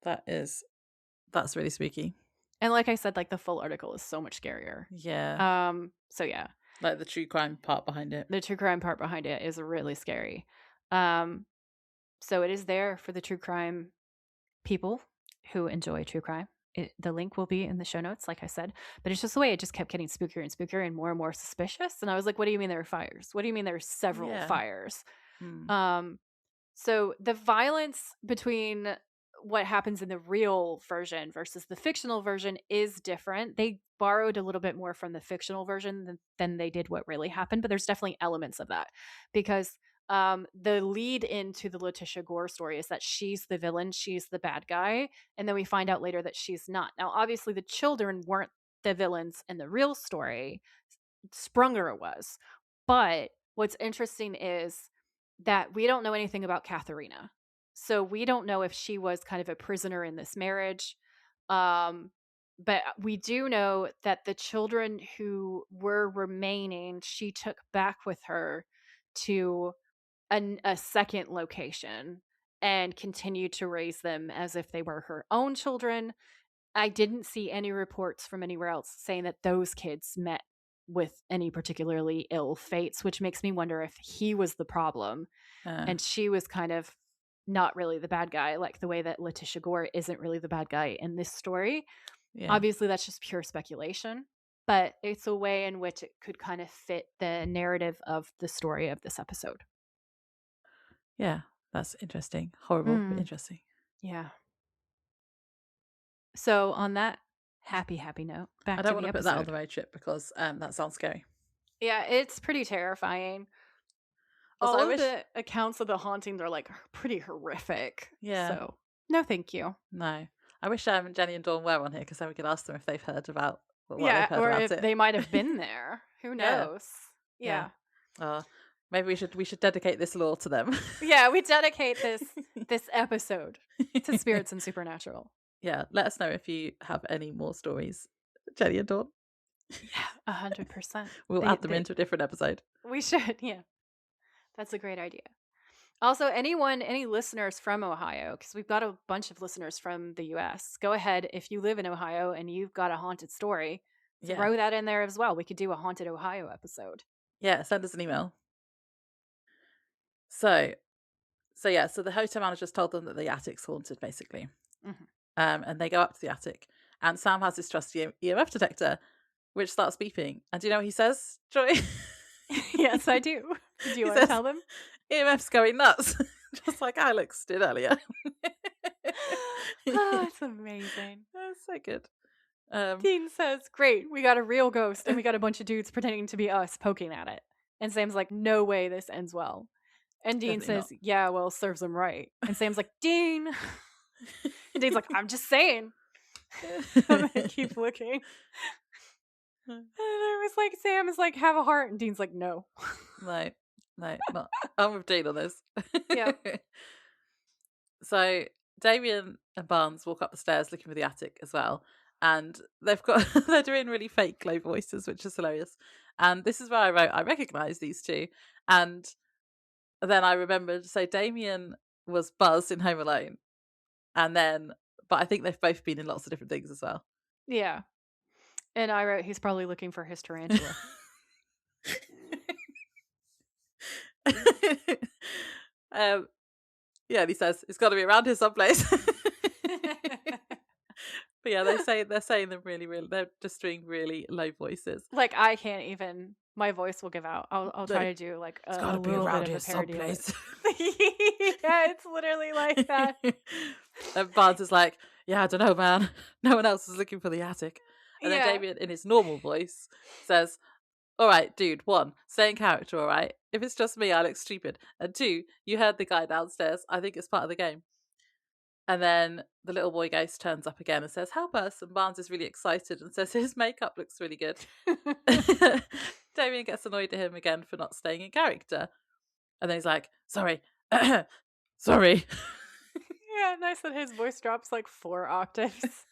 That's really spooky. And like I said, like the full article is so much scarier. Yeah. So yeah. Like the true crime part behind it. The true crime part behind it is really scary. So it is there for the true crime people who enjoy true crime. The link will be in the show notes, like I said, but it's just the way it just kept getting spookier and spookier and more suspicious. And I was like, what do you mean there are fires? What do you mean there are several fires? So the violence between what happens in the real version versus the fictional version is different. They borrowed a little bit more from the fictional version than they did what really happened, but there's definitely elements of that because the lead into the Letitia Gore story is that she's the villain, she's the bad guy, and then we find out later that she's not. Now, obviously, the children weren't the villains in the real story. Sprunger was. But what's interesting is that we don't know anything about Katharina. So we don't know if she was kind of a prisoner in this marriage. But we do know that the children who were remaining, she took back with her to a second location and continued to raise them as if they were her own children. I didn't see any reports from anywhere else saying that those kids met with any particularly ill fates, which makes me wonder if he was the problem and she was kind of not really the bad guy, like the way that Letitia Gore isn't really the bad guy in this story. Yeah. Obviously, that's just pure speculation, but it's a way in which it could kind of fit the narrative of the story of this episode. Yeah, that's interesting. Horrible, but interesting. Yeah. So on that happy note, back to the episode. I don't want to put that on the road trip because that sounds scary. Yeah, it's pretty terrifying. Also, all of the accounts of the hauntings are like pretty horrific. Yeah. So no, thank you. No, I wish Jenny and Dawn were on here because then we could ask them if they've heard about what they've heard or about if it. they might have been there. Who knows? Yeah. Maybe we should dedicate this lore to them. Yeah, we dedicate this episode to spirits and supernatural. Yeah, let us know if you have any more stories, Jenny and Dawn. Yeah, 100%. We'll add them into a different episode. We should, yeah. That's a great idea. Also, any listeners from Ohio, because we've got a bunch of listeners from the U.S., go ahead. If you live in Ohio and you've got a haunted story, throw that in there as well. We could do a Haunted Ohio episode. Yeah, send us an email. So the hotel manager's told them that the attic's haunted, basically. Mm-hmm. And they go up to the attic, and Sam has his trusty EMF detector, which starts beeping. And do you know what he says, Joy? Yes, I do. Do you want to tell them? EMF's going nuts, just like Alex did earlier. Oh, it's amazing. That's so good. Dean says, "Great, we got a real ghost, and we got a bunch of dudes pretending to be us poking at it." And Sam's like, "No way, this ends well." And Dean says, "Yeah, well, serves him right." And Sam's like, "Dean." And Dean's like, "I'm just saying." And I keep looking. And I was like, Sam is like, "Have a heart." And Dean's like, "No." No, not. I'm with Dean on this. Yeah. So Damien and Barnes walk up the stairs looking for the attic as well. And they're doing really fake low voices, which is hilarious. And this is where I wrote, I recognise these two. And then I remembered, so Damien was Buzz in Home Alone. But I think they've both been in lots of different things as well. Yeah. And I wrote, he's probably looking for his tarantula. Yeah, and he says, it's got to be around here someplace. But yeah, they're saying them really, really, they're just doing really low voices. Like, I can't even, my voice will give out. I'll try to do like a little bit of a parody of it. Yeah, it's literally like that. And Barnes is like, yeah, I don't know, man. No one else is looking for the attic. And then Damien, in his normal voice, says, all right, dude, 1, stay in character, all right? If it's just me, I look stupid. And 2, you heard the guy downstairs. I think it's part of the game. And then the little boy ghost turns up again and says, help us. And Barnes is really excited and says his makeup looks really good. Damien gets annoyed at him again for not staying in character. And then he's like, sorry. Sorry. Yeah, nice that his voice drops like 4 octaves.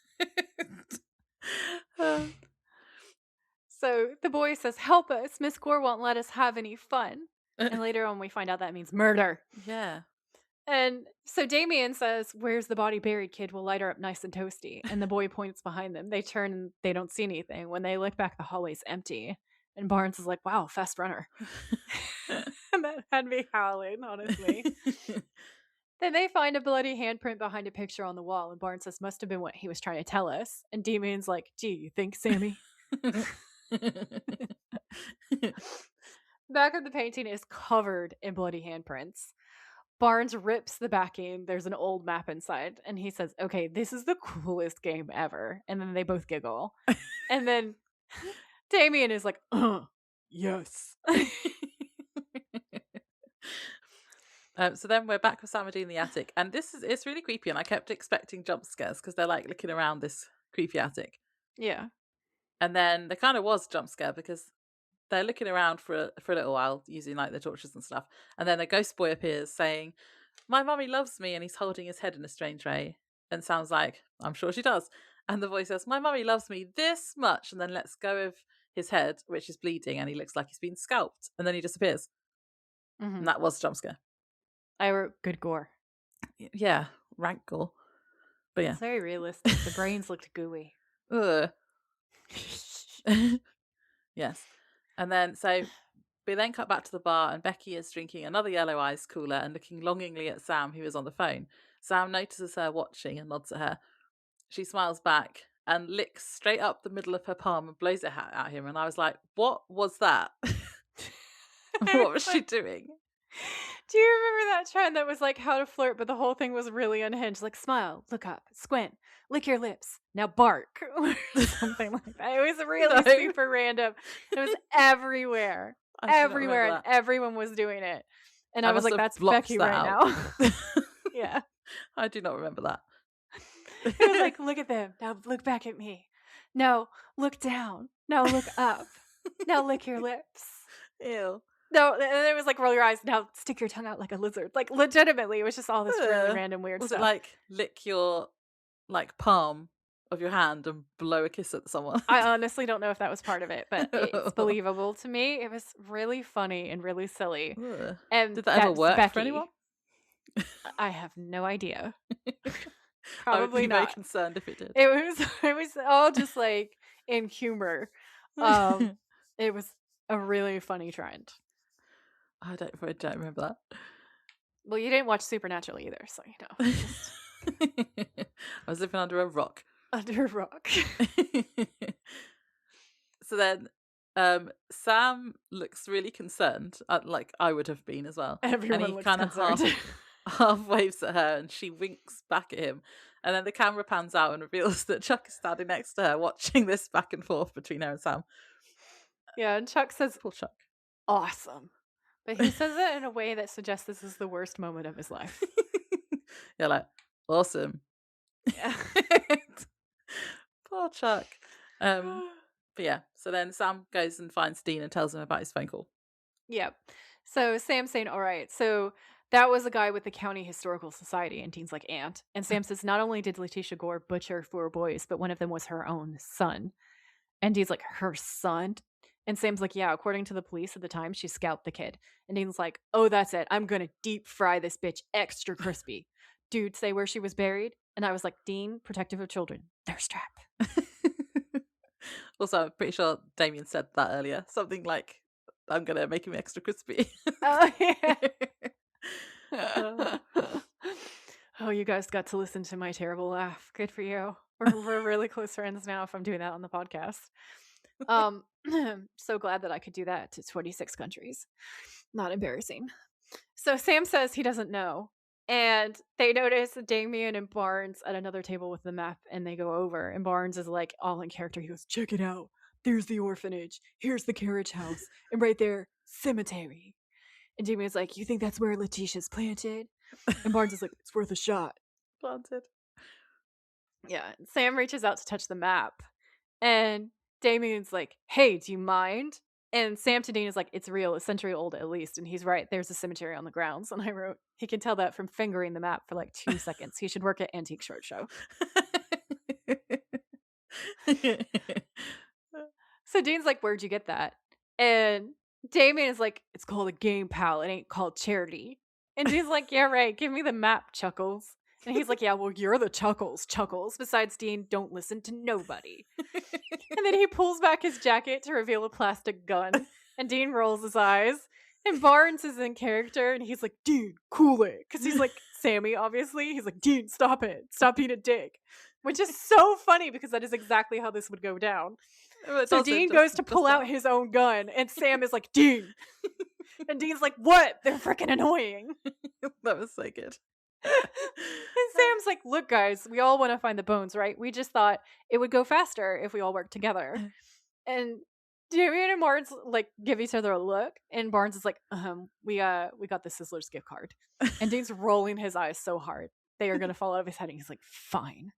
So the boy says, help us. Miss Gore won't let us have any fun. And later on we find out that means murder. Yeah. And so Damien says, where's the body buried, kid? We'll light her up nice and toasty. And the boy points behind them. They turn and they don't see anything. When they look back, the hallway's empty. And Barnes is like, wow, fast runner. And that had me howling, honestly. Then they find a bloody handprint behind a picture on the wall. And Barnes says, must have been what he was trying to tell us. And Damien's like, gee, you think, Sammy? Back of the painting is covered in bloody handprints. Barnes rips the backing. There's an old map inside. And he says, okay, this is the coolest game ever. And then they both giggle. And then Damien is like, yes. So then we're back with Samadhi in the attic. And it's really creepy. And I kept expecting jump scares because they're like looking around this creepy attic. Yeah. And then there kind of was a jump scare because they're looking around for a little while using like their torches and stuff. And then a ghost boy appears saying, "My mummy loves me," and he's holding his head in a strange way. And sounds like, "I'm sure she does." And the voice says, "My mummy loves me this much," and then lets go of his head, which is bleeding, and he looks like he's been scalped. And then he disappears. And that was a jump scare. I wrote good gore. Yeah, rank gore. But yeah. It's very realistic. The brains looked gooey. Ugh. Yes. And then, so we then cut back to the bar, and Becky is drinking another yellow ice cooler and looking longingly at Sam, who is on the phone. Sam notices her watching and nods at her. She smiles back and licks straight up the middle of her palm and blows it at him. And I was like, what was that? What was she doing? Do you remember that trend that was like how to flirt, but the whole thing was really unhinged? Like, smile, look up, squint, lick your lips, now bark. Something like that. It was really super random. It was everywhere. Everywhere, and everyone was doing it. And I was like, that's Becky right now. Yeah. I do not remember that. It was like, look at them. Now look back at me. No, look down. Now look up. Now lick your lips. Ew. No, and then it was like, roll your eyes. Now stick your tongue out like a lizard. Like, legitimately, it was just all this really random weird stuff. Was it like lick your like palm of your hand and blow a kiss at someone? I honestly don't know if that was part of it, but it's believable to me. It was really funny and really silly. And did that ever work Becky. for anyone? I have no idea. Probably I would be not. very concerned if it did. It was all just like in humor. It was a really funny trend. I don't remember that. Well, you didn't watch Supernatural either, so you know. I was living under a rock. Under a rock. So then Sam looks really concerned, like I would have been as well. Everyone and he looks kind of half waves at her, and she winks back at him. And then the camera pans out and reveals that Chuck is standing next to her, watching this back and forth between her and Sam. Yeah, and Chuck says, "Poor Chuck, awesome," but he says it in a way that suggests this is the worst moment of his life. Yeah, like awesome. Yeah. Poor Chuck. But yeah, so then Sam goes and finds Dean and tells him about his phone call. Yep. So Sam's saying, all right, so that was a guy with the County Historical Society, and Dean's like, and Sam says, not only did Letitia Gore butcher 4 boys, but one of them was her own son. And Dean's like, her son? And Sam's like, yeah, according to the police at the time, she scalped the kid. And Dean's like, oh, that's it. I'm going to deep fry this bitch extra crispy. Dude, say where she was buried. And I was like, Dean, protective of children, thirst trap. Also, I'm pretty sure Damien said that earlier. Something like, I'm going to make him extra crispy. Oh, yeah. Oh, you guys got to listen to my terrible laugh. Good for you. We're really close friends now if I'm doing that on the podcast. So glad that I could do that to 26 countries. Not embarrassing. So Sam says he doesn't know. And they notice Damien and Barnes at another table with the map, and they go over. And Barnes is like all in character. He goes, check it out. There's the orphanage. Here's the carriage house. And right there, cemetery. And Damien's like, you think that's where Letitia's planted? And Barnes is like, it's worth a shot. Planted. Yeah. Sam reaches out to touch the map. And Damien's like, hey, do you mind? And Sam to Dean is like, it's real, a century old at least. And he's right, there's a cemetery on the grounds. And I wrote, he can tell that from fingering the map for like 2 seconds. He should work at Antique Short Show. So Dean's like, where'd you get that? And Damien is like, it's called a game, pal. It ain't called charity. And Dean's like, yeah, right. Give me the map, Chuckles. And he's like, yeah, well, you're the Chuckles. Besides, Dean, don't listen to nobody. And then he pulls back his jacket to reveal a plastic gun. And Dean rolls his eyes. And Barnes is in character. And he's like, Dean, cool it. Because he's like Sammy, obviously. He's like, Dean, stop it. Stop being a dick. Which is so funny because that is exactly how this would go down. So Dean goes to pull out his own gun. And Sam is like, Dean. And Dean's like, what? They're freaking annoying. That was so good. And Sam's like, look, guys, we all want to find the bones, right? We just thought it would go faster if we all worked together. And Damien and Barnes like give each other a look, and Barnes is like, we got the Sizzlers gift card. And Dean's rolling his eyes so hard they are gonna fall out of his head, and he's like, fine.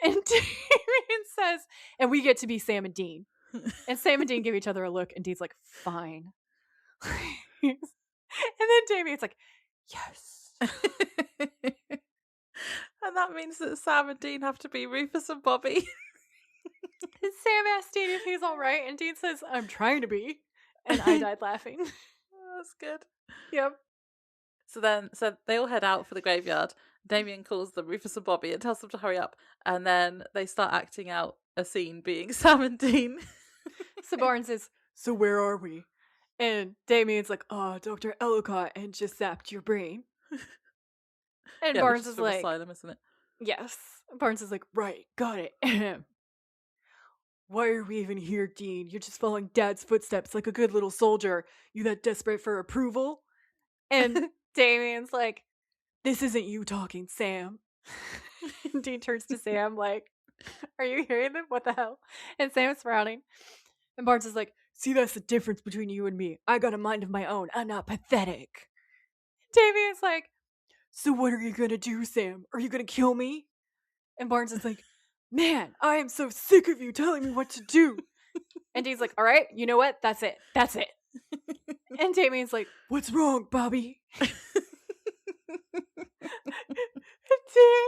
And Damien says, and we get to be Sam and Dean. And Sam and Dean give each other a look, and Dean's like, fine. And then Damien's like, yes. And that means that Sam and Dean have to be Rufus and Bobby. And Sam asks Dean if he's all right, and Dean says, I'm trying to be. And I died laughing. Oh, that's good. Yep. So they all head out for the graveyard. Damien calls them Rufus and Bobby and tells them to hurry up. And then they start acting out a scene being Sam and Dean. So Barnes says, so where are we? And Damien's like, oh, Dr. Ellicott and just zapped your brain. And Yeah, Barnes which is is from like, Asylum, isn't it? yes. Barnes is like, right, got it. Why are we even here, Dean? You're just following Dad's footsteps like a good little soldier. You that desperate for approval? And Damien's like, this isn't you talking, Sam. And Dean turns to Sam like, are you hearing them? What the hell? And Sam's frowning. And Barnes is like, see, that's the difference between you and me. I got a mind of my own. I'm not pathetic. Damien's like, so what are you gonna do, Sam? Are you gonna kill me? And Barnes is like, man, I am so sick of you telling me what to do. And Dean's like, all right, you know what? That's it. That's it. And Damien's like, what's wrong, Bobby? Dean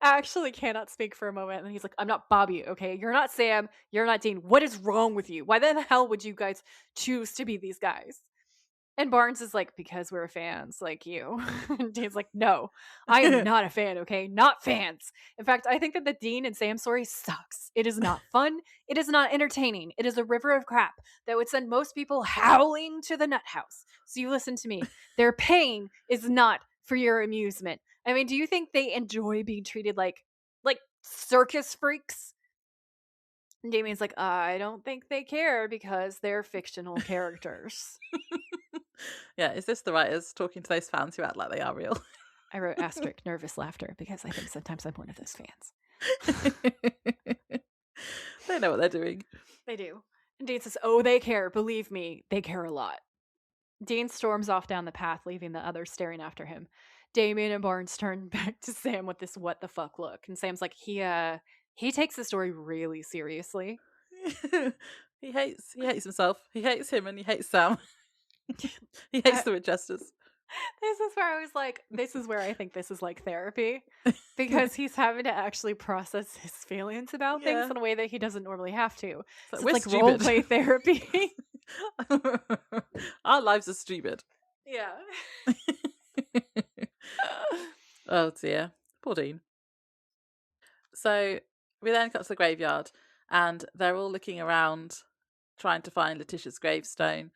actually cannot speak for a moment. And he's like, I'm not Bobby, okay? You're not Sam. You're not Dean. What is wrong with you? Why the hell would you guys choose to be these guys? And Barnes is like, because we're fans like you. And Dean's like, no, I am not a fan, okay? Not fans. In fact, I think that the Dean and Sam story sucks. It is not fun. It is not entertaining. It is a river of crap that would send most people howling to the nut house. So you listen to me. Their pain is not for your amusement. I mean, do you think they enjoy being treated like circus freaks? And Damien's like, I don't think they care because they're fictional characters. Yeah, is this the writers talking to those fans who act like they are real? I wrote asterisk nervous laughter because I think sometimes I'm one of those fans. They know what they're doing. They do. And Dean says, oh, they care. Believe me, they care a lot. Dean storms off down the path, leaving the others staring after him. Damien and Barnes turn back to Sam with this what the fuck look. And Sam's like, he takes the story really seriously. He hates himself. He hates him and he hates Sam. He hates the Winchesters. This is where I was like, this is where I think this is like therapy. Because he's having to actually process his feelings about things in a way that he doesn't normally have to. So it's like role play therapy. Our lives are stupid. Yeah. Oh dear. Poor Dean. So we then cut to the graveyard and they're all looking around trying to find Letitia's gravestone.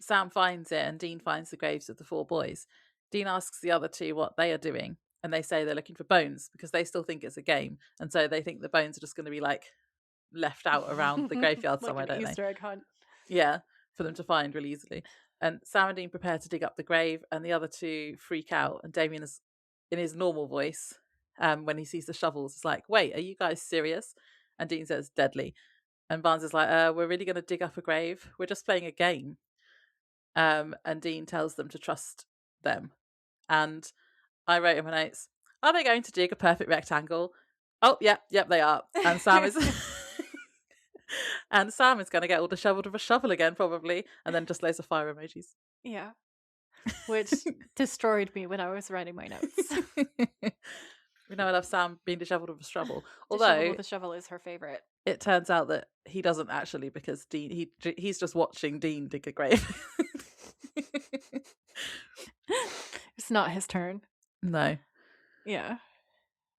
Sam finds it and Dean finds the graves of the 4 boys. Dean asks the other 2 what they are doing and they say they're looking for bones because they still think it's a game, and so they think the bones are just going to be like left out around the graveyard somewhere, like an don't Easter egg hunt. Yeah, for them to find really easily. And Sam and Dean prepare to dig up the grave and the other 2 freak out, and Damien is in his normal voice when he sees the shovels is like, wait, are you guys serious? And Dean says deadly, and Barnes is like, we're really going to dig up a grave, we're just playing a game. And Dean tells them to trust them. And I wrote in my notes, are they going to dig a perfect rectangle? Oh, yep, they are. And Sam is and Sam is going to get all disheveled with a shovel again, probably, and then just loads of fire emojis. Yeah. Which destroyed me when I was writing my notes. We know I love Sam being disheveled with a shovel. Although Although the shovel is her favorite. It turns out that he doesn't actually, because Dean he's just watching Dean dig a grave. It's not his turn. No. Yeah.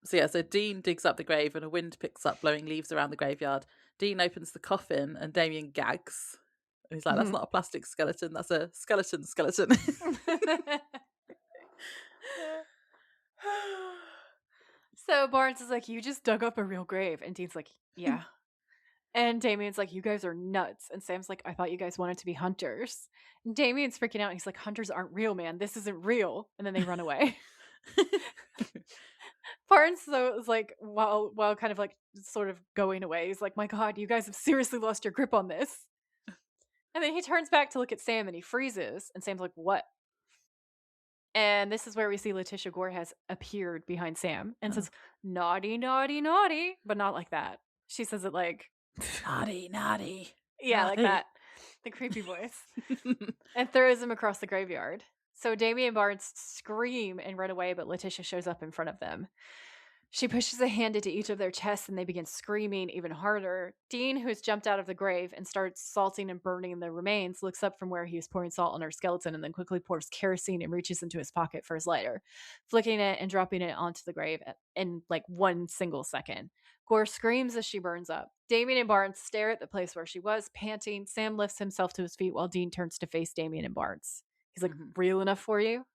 So Dean digs up the grave and a wind picks up, blowing leaves around the graveyard. Dean opens the coffin and Damien gags. And he's like, that's not a plastic skeleton, that's a skeleton. So Barnes is like, you just dug up a real grave. And Dean's like, yeah. And Damien's like, you guys are nuts. And Sam's like, I thought you guys wanted to be hunters. And Damien's freaking out. He's like, hunters aren't real, man. This isn't real. And then they run away. Barnes though is like, while kind of like sort of going away, he's like, my God, you guys have seriously lost your grip on this. And then he turns back to look at Sam and he freezes. And Sam's like, what? And this is where we see Letitia Gore has appeared behind Sam and Oh. says, naughty, naughty, naughty, but not like that. She says it like, Naughty, naughty. yeah, naughty. like that. The creepy voice. And throws him across the graveyard. So Damien and Barnes scream and run away, but Letitia shows up in front of them. She pushes a hand into each of their chests and they begin screaming even harder. Dean, who's jumped out of the grave and starts salting and burning the remains, looks up from where he was pouring salt on her skeleton and then quickly pours kerosene and reaches into his pocket for his lighter, flicking it and dropping it onto the grave in like 1 single second. Gore screams as she burns up. Damien and Barnes stare at the place where she was, panting. Sam lifts himself to his feet while Dean turns to face Damien and Barnes. He's like, real enough for you?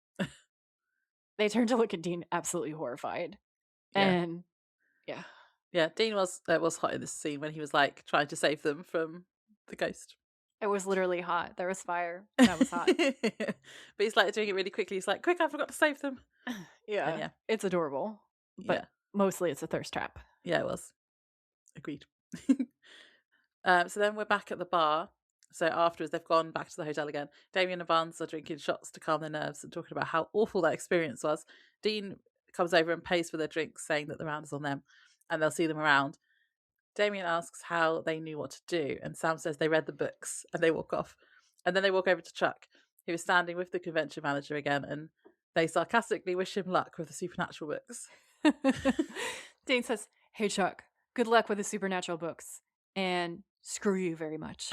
They turn to look at Dean, absolutely horrified. Yeah. And yeah, Dean was hot in this scene when he was like trying to save them from the ghost. It was literally hot. There was fire. That was hot. But he's like doing it really quickly. He's like, quick, I forgot to save them. Yeah. Yeah. It's adorable. But mostly it's a thirst trap. Yeah, it was. Agreed. So then we're back at the bar. So afterwards, they've gone back to the hotel again. Damien and Barnes are drinking shots to calm their nerves and talking about how awful that experience was. Dean comes over and pays for their drinks, saying that the round is on them and they'll see them around. Damien asks how they knew what to do, and Sam says they read the books, and they walk off. And then they walk over to Chuck, who is standing with the convention manager again, and they sarcastically wish him luck with the supernatural books. Dean says, hey, Chuck, good luck with the supernatural books, and screw you very much.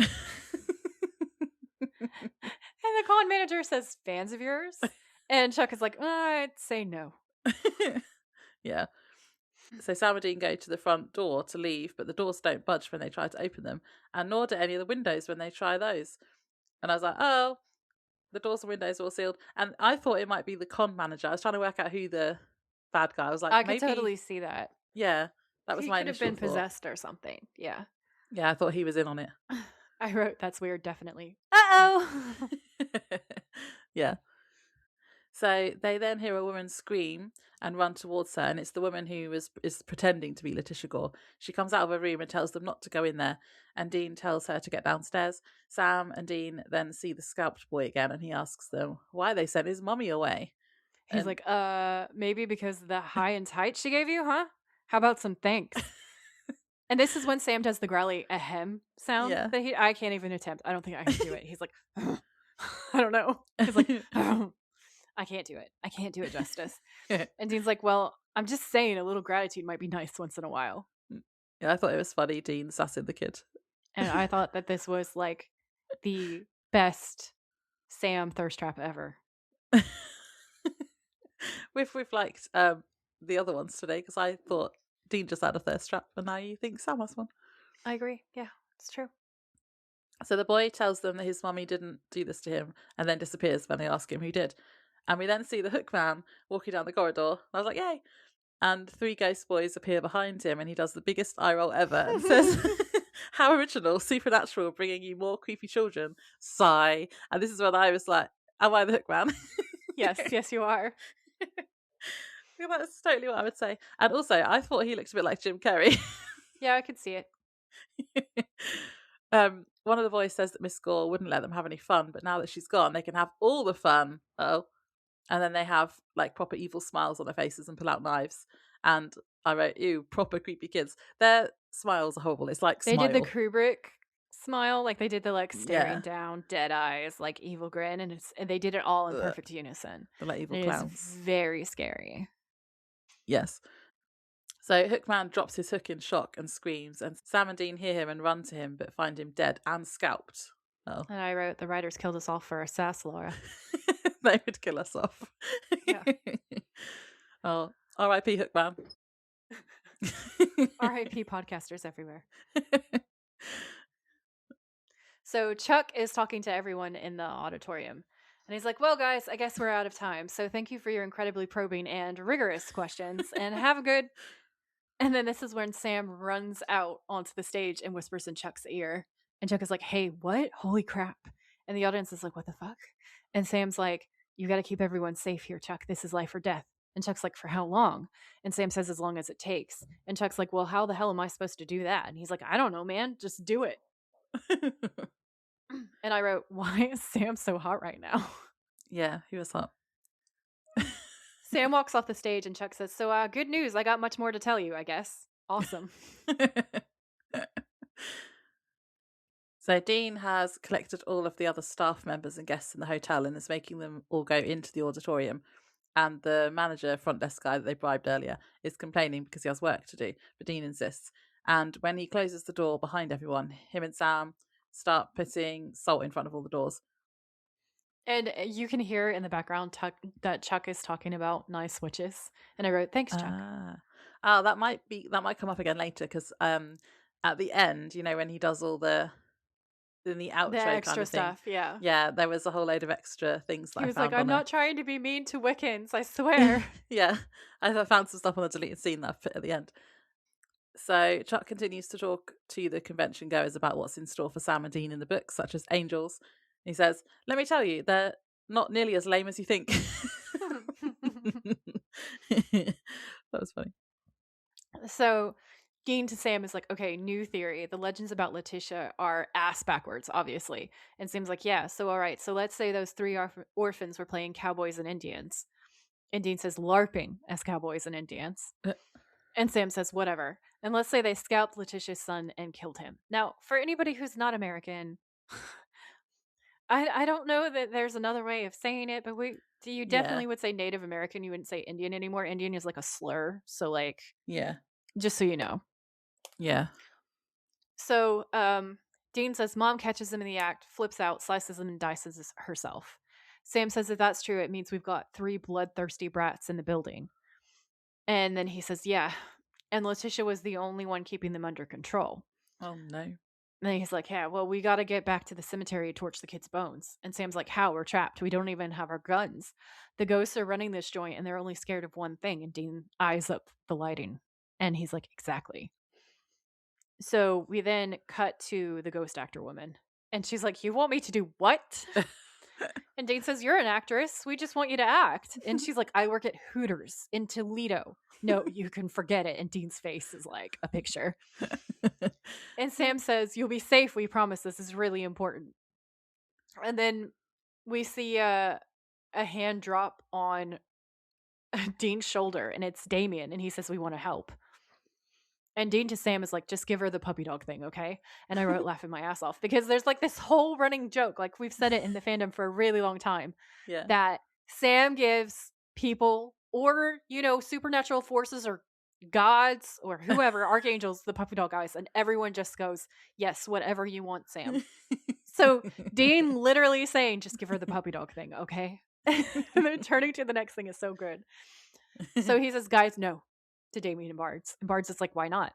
And the con manager says, fans of yours? And Chuck is like, I'd say no. Yeah. So Sam and Dean go to the front door to leave, but the doors don't budge when they try to open them, and nor do any of the windows when they try those. And I was like, oh, the doors and windows are all sealed. And I thought it might be the con manager. I was trying to work out who the bad guy was. Like, I maybe, could totally see that. Yeah, that was he my could have initial been thought. Possessed or something. Yeah. Yeah, I thought he was in on it. I wrote, that's weird, definitely. Uh-oh! Yeah. So they then hear a woman scream and run towards her, and it's the woman who is pretending to be Letitia Gore. She comes out of her room and tells them not to go in there, and Dean tells her to get downstairs. Sam and Dean then see the scalped boy again, and he asks them why they sent his mummy away. He's like, maybe because of the high and tight she gave you, huh? How about some thanks? And this is when Sam does the growly ahem sound that I can't even attempt. I don't think I can do it. He's like, I don't know. He's like, I can't do it. I can't do it justice. And Dean's like, well, I'm just saying a little gratitude might be nice once in a while. Yeah, I thought it was funny, Dean sassing the kid. And I thought that this was like the best Sam thirst trap ever. We've liked the other ones today, because I thought Dean just had a thirst trap, and now you think Sam has one. I agree. Yeah, it's true. So the boy tells them that his mummy didn't do this to him, and then disappears when they ask him who did. And we then see the Hookman walking down the corridor. I was like, yay! And 3 ghost boys appear behind him, and he does the biggest eye roll ever and says, how original, supernatural, bringing you more creepy children. Sigh. And this is when I was like, am I the Hookman? Yes, you are. Yeah, that's totally what I would say. And also, I thought he looked a bit like Jim Carrey. Yeah, I could see it. One of the boys says that Miss Gore wouldn't let them have any fun, but now that she's gone, they can have all the fun. Oh. And then they have like proper evil smiles on their faces and pull out knives. And I wrote, ew, proper creepy kids. Their smiles are horrible. It's like they Smile. did the Kubrick smile, like they did the like staring down, dead eyes, like evil grin, and they did it all in perfect unison. They're like evil it clowns. Is very scary. Yes. So Hookman drops his hook in shock and screams, and Sam and Dean hear him and run to him, but find him dead and scalped. Oh. And I wrote, the writers killed us all for our sass, Laura. They would kill us off. Yeah. Oh, R.I.P. Hookman. R.I.P. podcasters everywhere. So Chuck is talking to everyone in the auditorium. And he's like, well, guys, I guess we're out of time. So thank you for your incredibly probing and rigorous questions. And have a good... And then this is when Sam runs out onto the stage and whispers in Chuck's ear. And Chuck is like, hey, what? Holy crap. And the audience is like, what the fuck? And Sam's like, you got to keep everyone safe here, Chuck. This is life or death. And Chuck's like, for how long? And Sam says, as long as it takes. And Chuck's like, well, how the hell am I supposed to do that? And he's like, I don't know, man. Just do it. And I wrote, why is Sam so hot right now? Yeah, he was hot. Sam walks off the stage and Chuck says, so good news. I got much more to tell you, I guess. Awesome. So Dean has collected all of the other staff members and guests in the hotel and is making them all go into the auditorium. And the manager, front desk guy that they bribed earlier, is complaining because he has work to do, but Dean insists. And when he closes the door behind everyone, him and Sam start putting salt in front of all the doors. And you can hear in the background that Chuck is talking about nice witches. And I wrote, thanks, Chuck. That might come up again later because at the end, when he does all the outro extra kind of stuff, thing, yeah, there was a whole load of extra things that he was I found. Like, I'm not trying to be mean to Wiccans, I swear. Yeah, I found some stuff on the deleted scene that I put at the end. So Chuck continues to talk to the convention goers about what's in store for Sam and Dean in the books, such as angels. He says, let me tell you, they're not nearly as lame as you think. That was funny. So Dean to Sam is like, okay, new theory. The legends about Letitia are ass backwards, obviously. And Sam's like, yeah, so all right. So let's say those 3 orphans were playing cowboys and Indians. And Dean says, LARPing as cowboys and Indians. And Sam says, whatever. And let's say they scalped Letitia's son and killed him. Now, for anybody who's not American, I don't know that there's another way of saying it, but you definitely would say Native American. You wouldn't say Indian anymore. Indian is like a slur. So like, yeah, just so you know. Yeah. So Dean says Mom catches him in the act, flips out, slices him and dices herself. Sam says if that's true, it means we've got 3 bloodthirsty brats in the building. And then he says, yeah. And Letitia was the only one keeping them under control. Oh, no. And he's like, yeah, well, we got to get back to the cemetery to torch the kids' bones. And Sam's like, how? We're trapped. We don't even have our guns. The ghosts are running this joint and they're only scared of one thing. And Dean eyes up the lighting. And he's like, exactly. So we then cut to the ghost actor woman. And she's like, you want me to do what? And Dean says, you're an actress. We just want you to act. And she's like, I work at Hooters in Toledo. No, you can forget it. And Dean's face is like a picture. And Sam says, you'll be safe. We promise. This is really important. And then we see a hand drop on Dean's shoulder. And it's Damien. And he says, we want to help. And Dean to Sam is like, just give her the puppy dog thing, okay? And I wrote laughing my ass off because there's like this whole running joke. Like we've said it in the fandom for a really long time. Yeah. That Sam gives people or, supernatural forces or gods or whoever, archangels, the puppy dog guys, and everyone just goes, yes, whatever you want, Sam. So Dean literally saying, just give her the puppy dog thing, okay? And then turning to the next thing is so good. So he says, guys, no. To Damien and Barnes. And Barnes is like, why not?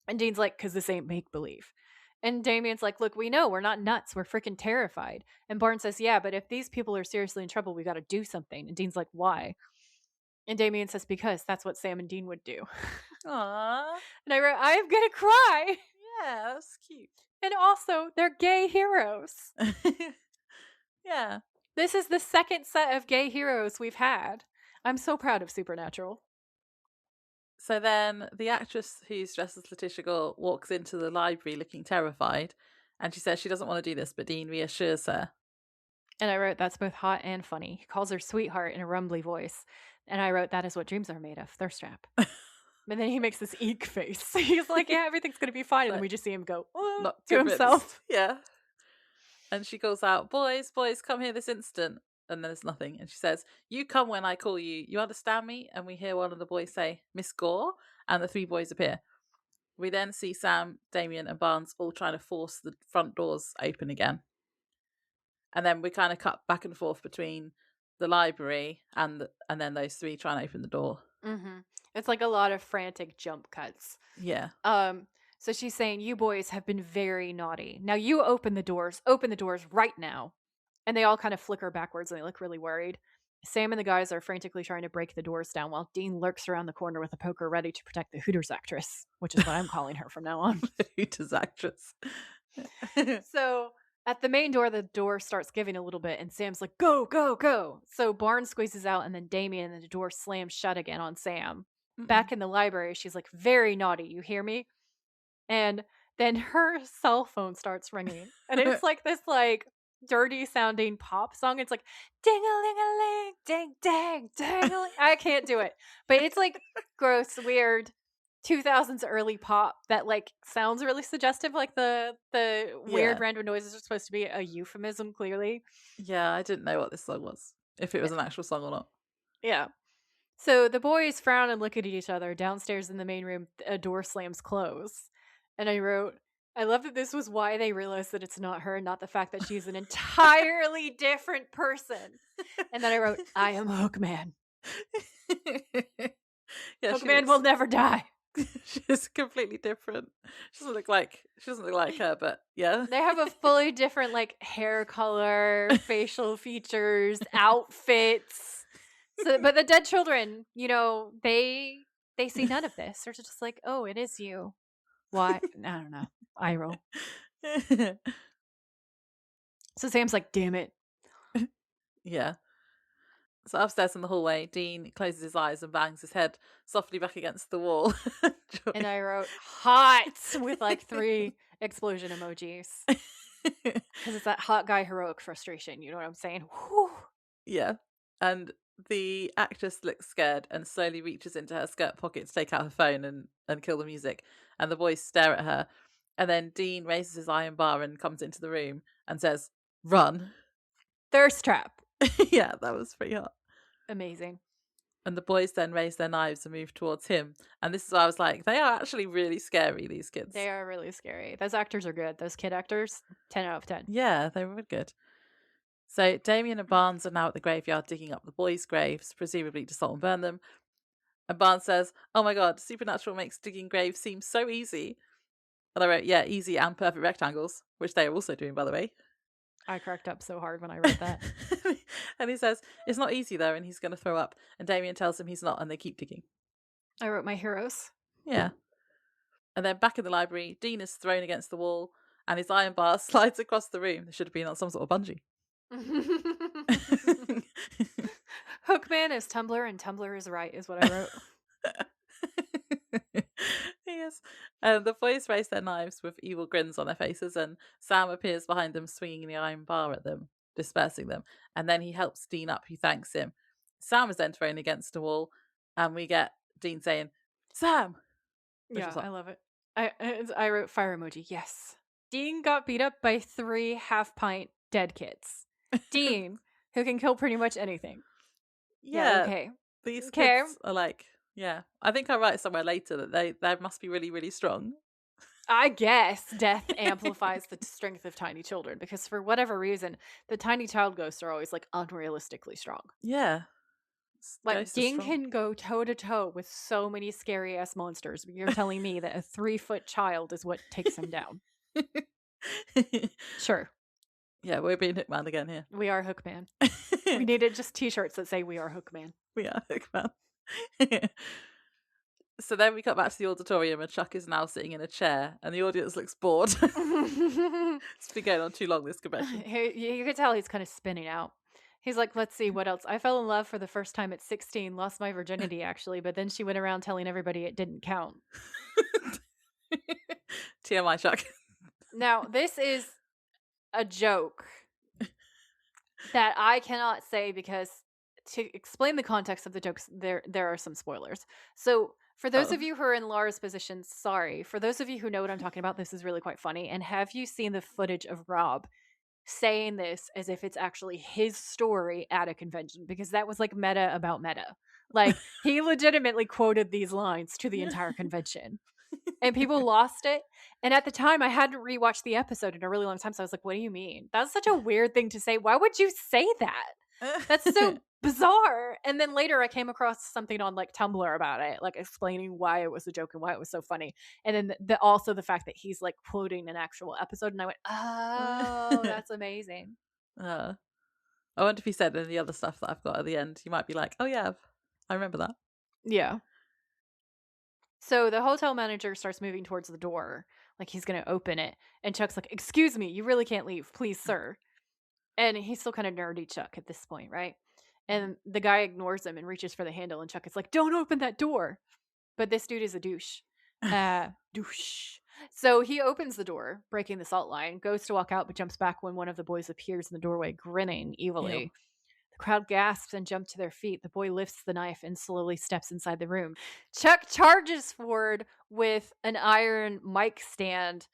And Dean's like, because this ain't make-believe. And Damien's like, look, we know we're not nuts. We're freaking terrified. And Barnes says, yeah, but if these people are seriously in trouble, we got to do something. And Dean's like, why? And Damien says, because that's what Sam and Dean would do. Aww. And I wrote, I'm going to cry. Yeah, that's cute. And also, they're gay heroes. Yeah. This is the second set of gay heroes we've had. I'm so proud of Supernatural. So then the actress who's dressed as Letitia Gore walks into the library looking terrified, and she says she doesn't want to do this, but Dean reassures her. And I wrote, that's both hot and funny. He calls her sweetheart in a rumbly voice. And I wrote, that is what dreams are made of, thirst trap. And then he makes this eek face. He's like, yeah, everything's going to be fine. And then we just see him go to himself. Yeah. And she calls out, boys, come here this instant. And then there's nothing. And she says, you come when I call you. You understand me? And we hear one of the boys say, Miss Gore. And the 3 boys appear. We then see Sam, Damien, and Barnes all trying to force the front doors open again. And then we kind of cut back and forth between the library and then those 3 trying to open the door. Mm-hmm. It's like a lot of frantic jump cuts. Yeah. So she's saying, you boys have been very naughty. Now you open the doors right now. And they all kind of flicker backwards and they look really worried. Sam and the guys are frantically trying to break the doors down while Dean lurks around the corner with a poker ready to protect the Hooters actress, which is what I'm calling her from now on. The Hooters actress. So at the main door, the door starts giving a little bit and Sam's like, go, go, go. So Barnes squeezes out and then Damien and the door slams shut again on Sam. Mm-mm. Back in the library, she's like, very naughty. You hear me? And then her cell phone starts ringing. And it's like this dirty sounding pop song. It's like ding-a-ling-a-ling, ding dang, ding-a-ling. I can't do it. But it's like gross, weird 2000s early pop that like sounds really suggestive, like the weird random noises are supposed to be a euphemism, clearly. Yeah, I didn't know what this song was, if it was an actual song or not. Yeah. So the boys frown and look at each other. Downstairs in the main room, a door slams close. And I wrote, I love that this was why they realized that it's not her, not the fact that she's an entirely different person. And then I wrote, I am Hookman. Hookman will never die. She's completely different. She doesn't look like her, but yeah. They have a fully different like hair color, facial features, outfits. So, but the dead children, you know, they see none of this. They're just like, oh, it is you. Why? I don't know. Eye roll. So Sam's like, damn it. Yeah. So upstairs in the hallway, Dean closes his eyes and bangs his head softly back against the wall. And I wrote hot with like 3 explosion emojis. Because it's that hot guy heroic frustration. You know what I'm saying? Whew. Yeah. And the actress looks scared and slowly reaches into her skirt pocket to take out her phone and kill the music. And the boys stare at her. And then Dean raises his iron bar and comes into the room and says, run. Thirst trap. Yeah, that was pretty hot. Amazing. And the boys then raise their knives and move towards him. And this is why I was like, they are actually really scary, these kids. They are really scary. Those actors are good. Those kid actors, 10 out of 10. Yeah, they were good. So Damien and Barnes are now at the graveyard digging up the boys' graves, presumably to salt and burn them. And Barnes says, oh my god, Supernatural makes digging graves seem so easy. And I wrote, yeah, easy and perfect rectangles, which they are also doing, by the way. I cracked up so hard when I read that. And he says, it's not easy though, and he's going to throw up. And Damien tells him he's not, and they keep digging. I wrote my heroes. Yeah. And then back in the library, Dean is thrown against the wall, and his iron bar slides across the room. It should have been on some sort of bungee. Hookman is Tumblr, and Tumblr is right, is what I wrote. Yes. And the boys raise their knives with evil grins on their faces, and Sam appears behind them, swinging the iron bar at them, dispersing them. And then he helps Dean up, who thanks him. Sam is then thrown against a wall, and we get Dean saying, Sam! Yeah, I love it. I wrote fire emoji, yes. Dean got beat up by 3 half-pint dead kids. Dean, who can kill pretty much anything. Yeah, okay. These kids are like, yeah. I think I write somewhere later that they must be really, really strong. I guess death amplifies the strength of tiny children, because for whatever reason, the tiny child ghosts are always like unrealistically strong. Yeah. Like Dean can go toe to toe with so many scary ass monsters, but you're telling me that a 3-foot child is what takes him down. Sure. Yeah, we're being Hookman again here. We are Hookman. We needed just t-shirts that say we are Hookman. We are Hookman. So then we cut back to the auditorium, and Chuck is now sitting in a chair, and the audience looks bored. It's been going on too long, this convention. You can tell he's kind of spinning out. He's like, let's see, what else? I fell in love for the first time at 16, lost my virginity, actually, but then she went around telling everybody it didn't count. TMI, Chuck. Now, this is a joke that I cannot say, because to explain the context of the jokes, there are some spoilers. So for those of you who are in Laura's position, sorry. For those of you who know what I'm talking about, this is really quite funny. And have you seen the footage of Rob saying this as if it's actually his story at a convention? Because that was like meta about meta. Like, he legitimately quoted these lines to the entire convention. And people lost it. And at the time, I hadn't rewatched the episode in a really long time. So I was like, what do you mean? That's such a weird thing to say. Why would you say that? That's so bizarre. And then later I came across something on like Tumblr about it, like explaining why it was a joke and why it was so funny. And then also the fact that he's like quoting an actual episode. And I went, oh, that's amazing. I wonder if he said any other stuff that I've got at the end. You might be like, oh yeah, I remember that. Yeah. So the hotel manager starts moving towards the door, like he's going to open it. And Chuck's like, excuse me, you really can't leave, please, sir. And he's still kind of nerdy Chuck at this point, right? And the guy ignores him and reaches for the handle, and Chuck is like, don't open that door. But this dude is a douche. Douche. So he opens the door, breaking the salt line, goes to walk out, but jumps back when one of the boys appears in the doorway, grinning evilly. Ew. The crowd gasps and jump to their feet. The boy lifts the knife and slowly steps inside the room. Chuck charges forward with an iron mic stand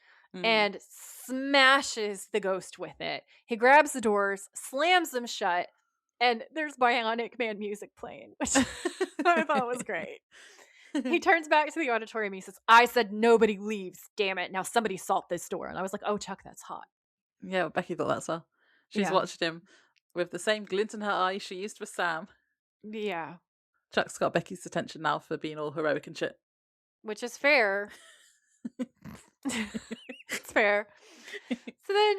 and smashes the ghost with it. He grabs the doors, slams them shut, and there's Bionic Man music playing, which I thought was great. He turns back to the auditorium. He says, I said nobody leaves. Damn it. Now somebody salt this door. And I was like, oh, Chuck, that's hot. Yeah, well, Becky thought that as well. She's watched him with the same glint in her eye she used for Sam. Yeah. Chuck's got Becky's attention now for being all heroic and shit. Which is fair. It's fair. So then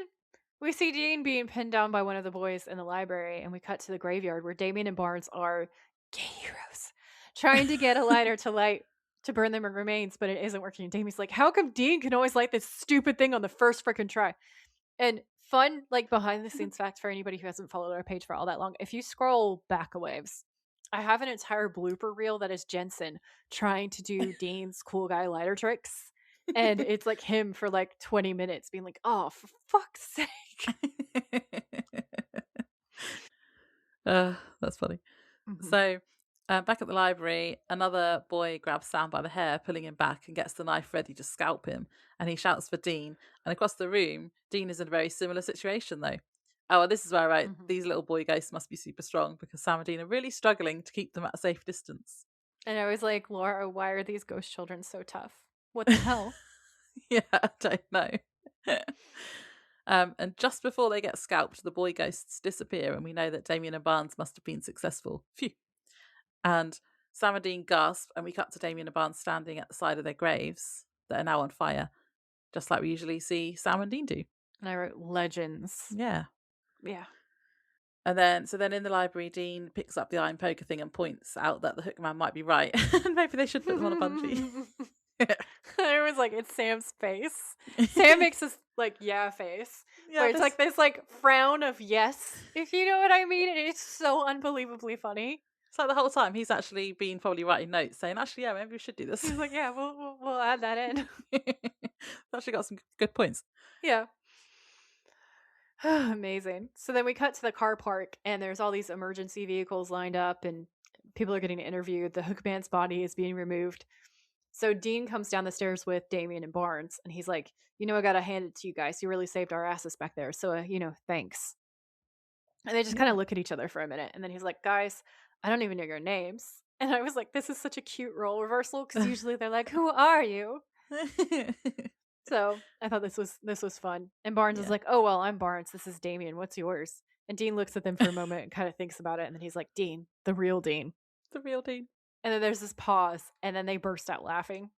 we see Dean being pinned down by one of the boys in the library, and we cut to the graveyard where Damien and Barnes are gay heroes trying to get a lighter to burn them remains, but it isn't working. And Damien's like, how come Dean can always light this stupid thing on the first freaking try? And fun, like, behind the scenes fact for anybody who hasn't followed our page for all that long, if you scroll back a waves, I have an entire blooper reel that is Jensen trying to do Dean's cool guy lighter tricks. And it's like him for like 20 minutes being like, oh, for fuck's sake. That's funny. Mm-hmm. So back at the library, another boy grabs Sam by the hair, pulling him back, and gets the knife ready to scalp him. And he shouts for Dean. And across the room, Dean is in a very similar situation, though. Oh, well, this is where I write, these little boy ghosts must be super strong because Sam and Dean are really struggling to keep them at a safe distance. And I was like, Laura, why are these ghost children so tough? What the hell? Yeah, I don't know. And just before they get scalped, the boy ghosts disappear, and we know that Damien and Barnes must have been successful. Phew. And Sam and Dean gasp, and we cut to Damien and Barnes standing at the side of their graves that are now on fire, just like we usually see Sam and Dean do. And I wrote legends. Yeah. Yeah. And then in the library, Dean picks up the iron poker thing and points out that the Hookman might be right. Maybe they should put them on a bungee. I was like, it's Sam's face. Sam makes this like face. Yeah, where it's like this like frown of yes, if you know what I mean. It's so unbelievably funny. It's like the whole time he's actually been probably writing notes saying, actually, yeah, maybe we should do this. He's like, yeah, we'll add that in. Actually got some good points. Yeah. Amazing. So then we cut to the car park, and there's all these emergency vehicles lined up, and people are getting interviewed. The Hookman's body is being removed. So Dean comes down the stairs with Damien and Barnes, and he's like, I gotta hand it to you guys. You really saved our asses back there. So, thanks. And they just kind of look at each other for a minute, and then he's like, guys, I don't even know your names. And I was like, this is such a cute role reversal, because usually they're like, who are you? So I thought this was fun. And Barnes is like, oh, well, I'm Barnes. This is Damien. What's yours? And Dean looks at them for a moment and kind of thinks about it. And then he's like, Dean, the real Dean. The real Dean. And then there's this pause. And then they burst out laughing.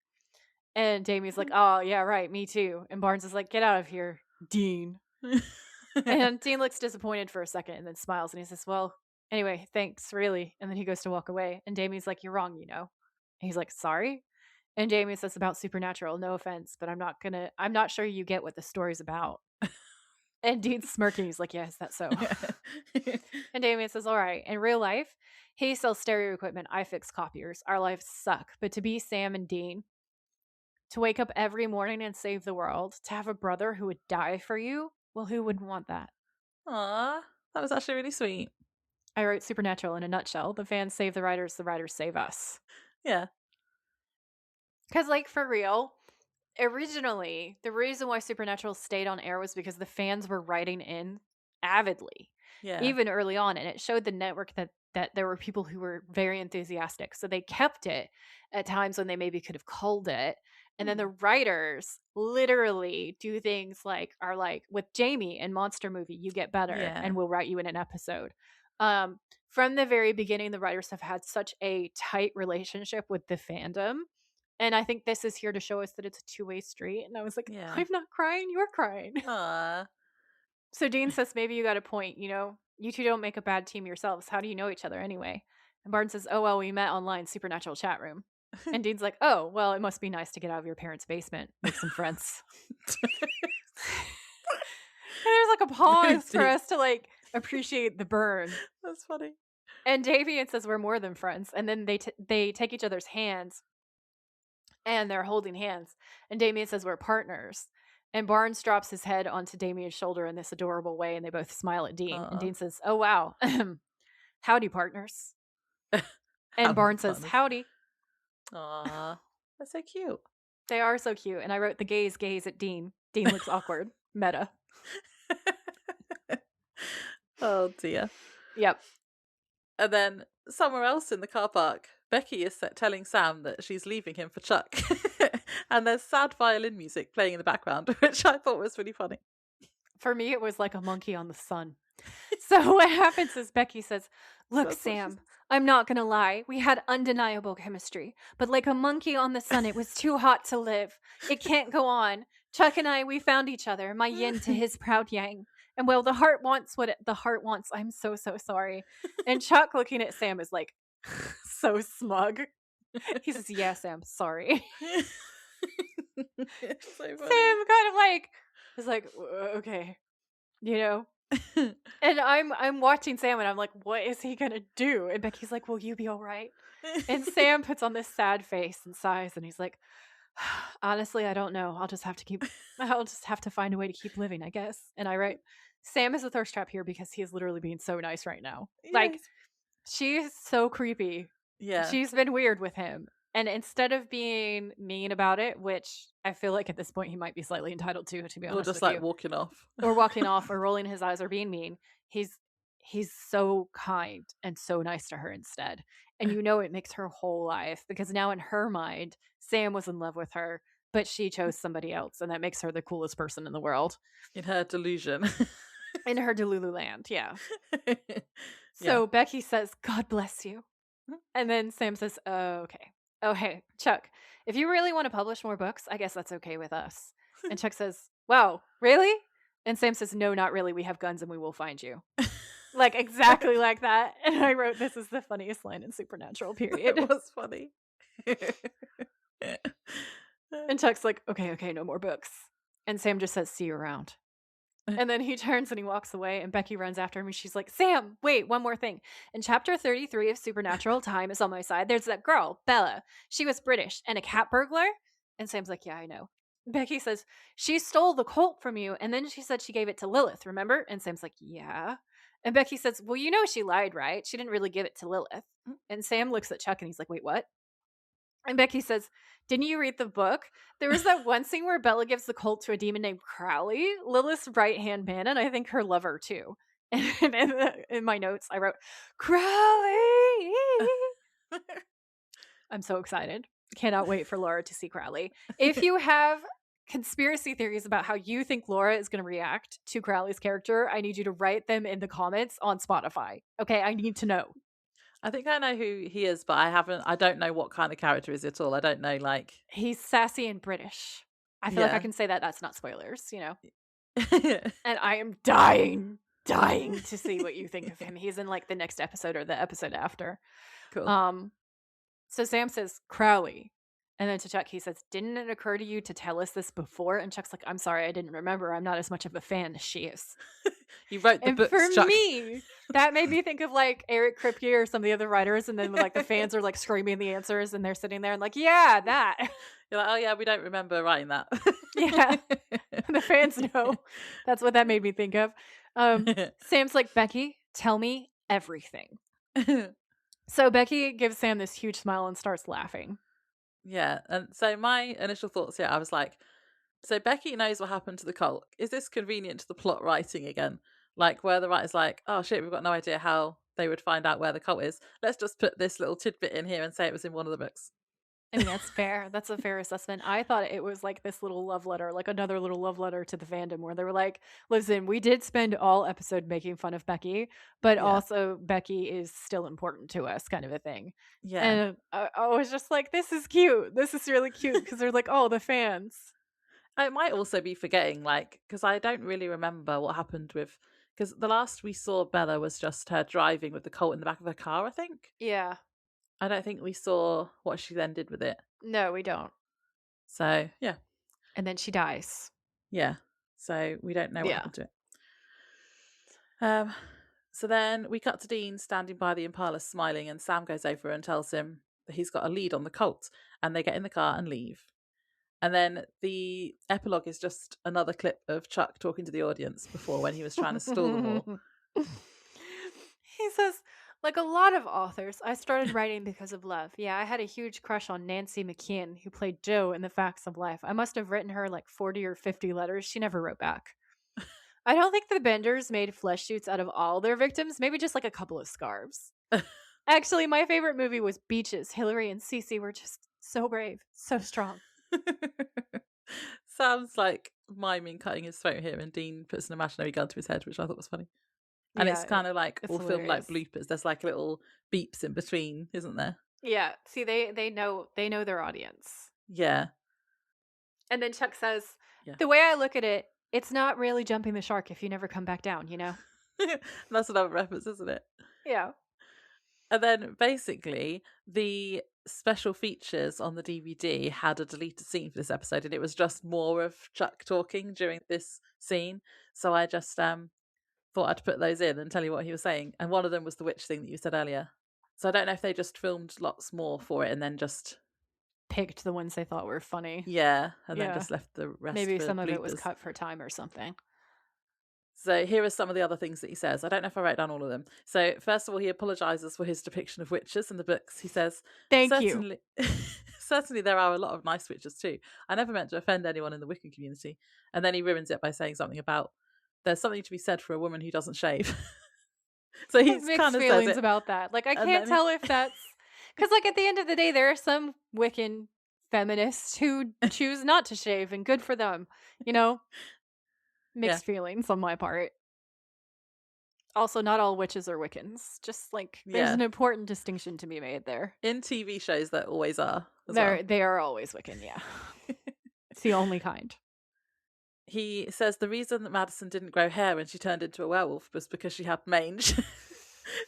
And Damien's like, oh, yeah, right. Me too. And Barnes is like, get out of here, Dean. And Dean looks disappointed for a second and then smiles. And he says, well, anyway, thanks, really. And then he goes to walk away. And Damien's like, you're wrong, And he's like, sorry? And Damien says about supernatural, no offense, but I'm not sure you get what the story's about. And Dean's smirking. He's like, yeah, is that so? And Damien says, all right, in real life, he sells stereo equipment. I fix copiers. Our lives suck. But to be Sam and Dean, to wake up every morning and save the world, to have a brother who would die for you, well, who wouldn't want that? Aw, that was actually really sweet. I wrote supernatural in a nutshell. The fans save the writers save us. Yeah. Because, like, for real, originally, the reason why Supernatural stayed on air was because the fans were writing in avidly, even early on. And it showed the network that there were people who were very enthusiastic. So they kept it at times when they maybe could have culled it. And then the writers literally do things like, with Jamie in Monster Movie, you get better and we'll write you in an episode. From the very beginning, the writers have had such a tight relationship with the fandom. And I think this is here to show us that it's a two-way street. And I was like, I'm not crying, you're crying. Aww. So Dean says, maybe you got a point, you two don't make a bad team yourselves. How do you know each other anyway? And Barnes says, oh, well, we met online, Supernatural chat room. And Dean's like, oh, well, it must be nice to get out of your parents' basement, make some friends. And there's like a pause for us to appreciate the burn. That's funny. And Damien says we're more than friends. And then they take each other's hands. and they're holding hands. And Damien says, we're partners. And Barnes drops his head onto Damien's shoulder in this adorable way, and they both smile at Dean. And Dean says, oh, wow. Howdy, partners. And Barnes says, howdy. Aw, they're so cute. They are so cute. And I wrote the gaze at Dean. Dean looks awkward. Meta. Oh, dear. Yep. And then somewhere else in the car park, Becky is telling Sam that she's leaving him for Chuck. And there's sad violin music playing in the background, which I thought was really funny. For me, it was like a monkey on the sun. So what happens is Becky says, look, Sam, I'm not going to lie. We had undeniable chemistry. But like a monkey on the sun, it was too hot to live. It can't go on. Chuck and I, we found each other, my yin to his proud yang. And well, the heart wants what the heart wants. I'm so, so sorry. And Chuck looking at Sam is like, so smug. He says, yeah, Sam, sorry. So funny. Sam kind of like is like, okay, you know. And I'm watching Sam and I'm like, what is he gonna do? And Becky's like, will you be all right? And Sam puts on this sad face and sighs and he's like, honestly, I don't know. I'll just have to find a way to keep living, I guess. And I write, Sam is a thirst trap here because he is literally being so nice right now. Yes. Like, she's so creepy. Yeah. She's been weird with him. And instead of being mean about it, which I feel like at this point he might be slightly entitled to be honest, or just like walking off, or walking off, or rolling his eyes, or being mean, he's so kind and so nice to her instead. And you know it makes her whole life, because now in her mind, Sam was in love with her, but she chose somebody else, and that makes her the coolest person in the world. In her delusion. In her Delulu land, yeah. So Becky says, God bless you. And then Sam says, oh, okay. Oh, hey, Chuck, if you really want to publish more books, I guess that's okay with us. And Chuck says, wow, really? And Sam says, no, not really. We have guns and we will find you. Like, exactly like that. And I wrote, this is the funniest line in Supernatural, period. It was funny. And Chuck's like, okay, no more books. And Sam just says, see you around. And then he turns and he walks away, and Becky runs after him, and she's like, Sam, wait, one more thing. In chapter 33 of Supernatural, time is on my side. There's that girl, Bella. She was British and a cat burglar. And Sam's like, yeah, I know. Becky says, she stole the Colt from you, and then she said she gave it to Lilith, remember? And Sam's like, yeah. And Becky says, well, you know she lied, right? She didn't really give it to Lilith. And Sam looks at Chuck, and he's like, wait, what? And Becky says, didn't you read the book? There was that one scene where Bella gives the Colt to a demon named Crowley, Lilith's right-hand man, and I think her lover, too. And in my notes, I wrote, Crowley! I'm so excited. Cannot wait for Laura to see Crowley. If you have conspiracy theories about how you think Laura is going to react to Crowley's character, I need you to write them in the comments on Spotify. Okay, I need to know. I think I know who he is, but I don't know what kind of character is it at all. I don't know, like... He's sassy and British. I feel like I can say that. That's not spoilers, you know? And I am dying to see what you think of him. He's in, like, the next episode or the episode after. Cool. So Sam says, Crowley. And then to Chuck, he says, didn't it occur to you to tell us this before? And Chuck's like, I'm sorry, I didn't remember. I'm not as much of a fan as she is. You wrote the books, for Chuck. Me, that made me think of like Eric Kripke or some of the other writers, and then like the fans are like screaming the answers, and they're sitting there and like, yeah, that. You're like, oh yeah, we don't remember writing that. Yeah, the fans know. That's what that made me think of. Sam's like, Becky, tell me everything. So Becky gives Sam this huge smile and starts laughing. Yeah, and so my initial thoughts here, I was like, so Becky knows what happened to the cult. Is this convenient to the plot writing again? Like, where the writer's like, oh shit, we've got no idea how they would find out where the cult is. Let's just put this little tidbit in here and say it was in one of the books. I mean, that's fair. That's a fair assessment. I thought it was like this little love letter, like another little love letter to the fandom, where they were like, listen, we did spend all episode making fun of Becky, but also Becky is still important to us, kind of a thing. Yeah. And I was just like, this is cute. This is really cute, because they're like, oh, the fans. I might also be forgetting, like, because I don't really remember what happened with, because the last we saw Bella was just her driving with the Colt in the back of her car, I think. Yeah. I don't think we saw what she then did with it. No, we don't. So, yeah. And then she dies. Yeah. So we don't know what happened to it. So then we cut to Dean standing by the Impala smiling, and Sam goes over and tells him that he's got a lead on the cult, and they get in the car and leave. And then the epilogue is just another clip of Chuck talking to the audience before, when he was trying to stall them all. He says, like a lot of authors, I started writing because of love. Yeah, I had a huge crush on Nancy McKeon, who played Jo in The Facts of Life. I must have written her like 40 or 50 letters. She never wrote back. I don't think the Benders made flesh suits out of all their victims, maybe just like a couple of scarves. Actually, my favorite movie was Beaches. Hillary and Cece were just so brave, so strong. Sam's like miming cutting his throat here, and Dean puts an imaginary gun to his head, which I thought was funny. And Yeah, it's kind of like it's all filmed like hilarious. bloopers. There's like little beeps in between, isn't there? Yeah, see, they know their audience. Yeah. And then Chuck says, Yeah. the way I look at it, it's not really jumping the shark if you never come back down, you know? That's another reference, isn't it? Yeah. And then basically the special features on the DVD had a deleted scene for this episode, and it was just more of Chuck talking during this scene. So I just thought I'd put those in and tell you what he was saying. And one of them was the witch thing that you said earlier. So I don't know if they just filmed lots more for it and then just Picked the ones they thought were funny. then Yeah. just left the rest. Maybe for some of it was bloopers. cut for time or something. So here are some of the other things that he says. I don't know if I wrote down all of them. So first of all, he apologizes for his depiction of witches in the books. He says, Thank you. certainly, certainly there are a lot of nice witches too. I never meant to offend anyone in the Wiccan community. And then he ruins it by saying something about there's something to be said for a woman who doesn't shave. So he's Mixed kind of feelings says it. about that. Like, I And can't then tell if that's because, like, at the end of the day, there are some Wiccan feminists who choose not to shave, and good for them. You know, mixed feelings on my part. Also, not all witches are Wiccans. Just like there's Yeah. an important distinction to be made there. In TV shows, there always are. As well. They are always Wiccan. Yeah, it's the only kind. He says the reason that Madison didn't grow hair when she turned into a werewolf was because she had mange.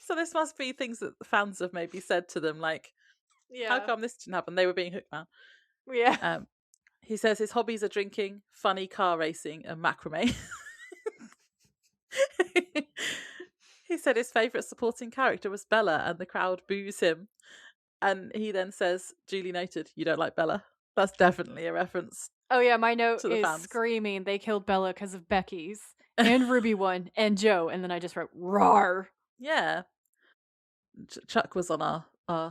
So this must be things that the fans have maybe said to them, like, how come this didn't happen? They were being Hookman. Yeah. He says his hobbies are drinking, funny car racing, and macrame. He said his favourite supporting character was Bella, and the crowd boos him. And he then says, duly noted, you don't like Bella. That's definitely a reference. Oh yeah, my note to the is fans. Screaming they killed Bella because of Becky's and Ruby one and Joe, and then I just wrote roar. Yeah. Chuck was on our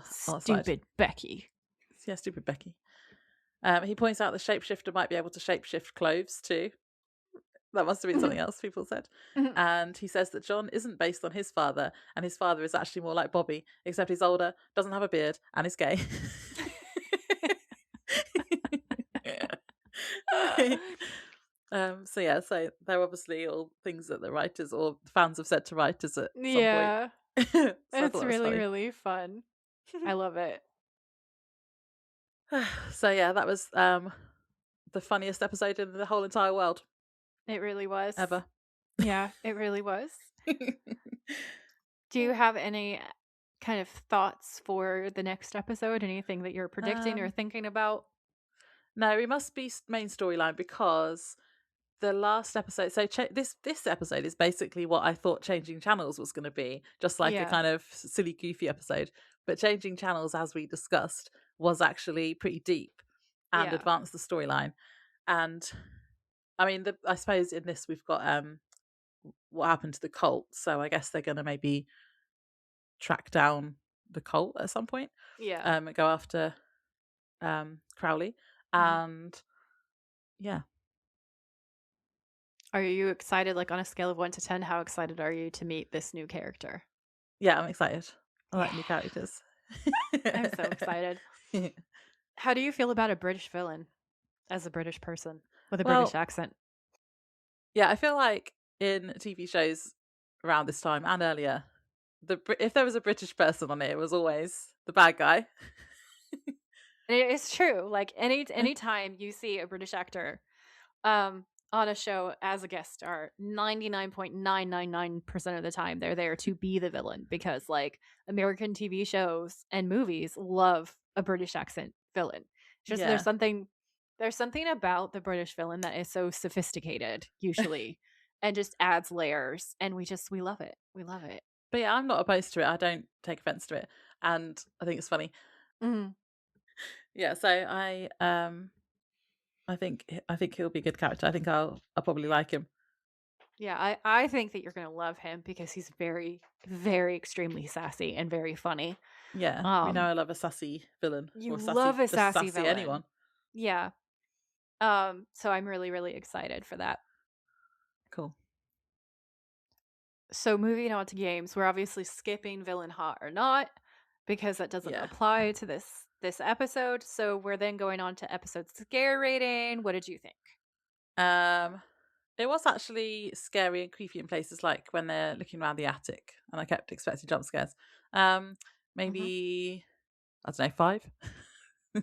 side. Stupid Becky. Yeah, stupid Becky. He points out the shapeshifter might be able to shapeshift clothes too. That must have been something else people said. And he says that John isn't based on his father, and his father is actually more like Bobby, except he's older, doesn't have a beard, and is gay. So they're obviously all things that the writers or fans have said to writers at some point. So it's really fun. I love it. So yeah, that was the funniest episode in the whole entire world. It really was. Ever. Yeah, it really was. Do you have any kind of thoughts for the next episode? Anything that you're predicting or thinking about? No, it must be main storyline, because the last episode, so this episode is basically what I thought Changing Channels was going to be, just like a kind of silly, goofy episode. But Changing Channels, as we discussed, was actually pretty deep and advanced the storyline. And I mean, I suppose in this we've got what happened to the cult, so I guess they're going to maybe track down the cult at some point. Yeah. Go after Crowley. And yeah. Are you excited, like on a scale of 1 to 10, how excited are you to meet this new character? Yeah, I'm excited. I like new characters. I'm so excited. How do you feel about a British villain as a British person with a British accent? Yeah, I feel like in TV shows around this time and earlier, if there was a British person on it was always the bad guy. It's true. Like any time you see a British actor on a show as a guest star, 99.999% of the time they're there to be the villain, because like American TV shows and movies love a British accent villain. Just there's something about the British villain that is so sophisticated usually and just adds layers, and we love it. We love it. But yeah, I'm not opposed to it. I don't take offense to it, and I think it's funny. Mhm. Yeah, so I think he'll be a good character. I think I'll probably like him. Yeah, I think that you're gonna love him because he's very, very extremely sassy and very funny. Yeah, we know I love a sassy villain You or sassy, love a just sassy sassy villain. anyone. Yeah. So I'm really, really excited for that. Cool. So moving on to games, we're obviously skipping villain hot or not because that doesn't Yeah. apply to this episode. So we're then going on to episode scare rating. What did you think? It was actually scary and creepy in places like when they're looking around the attic, and I kept expecting jump scares. Maybe I don't know, 5.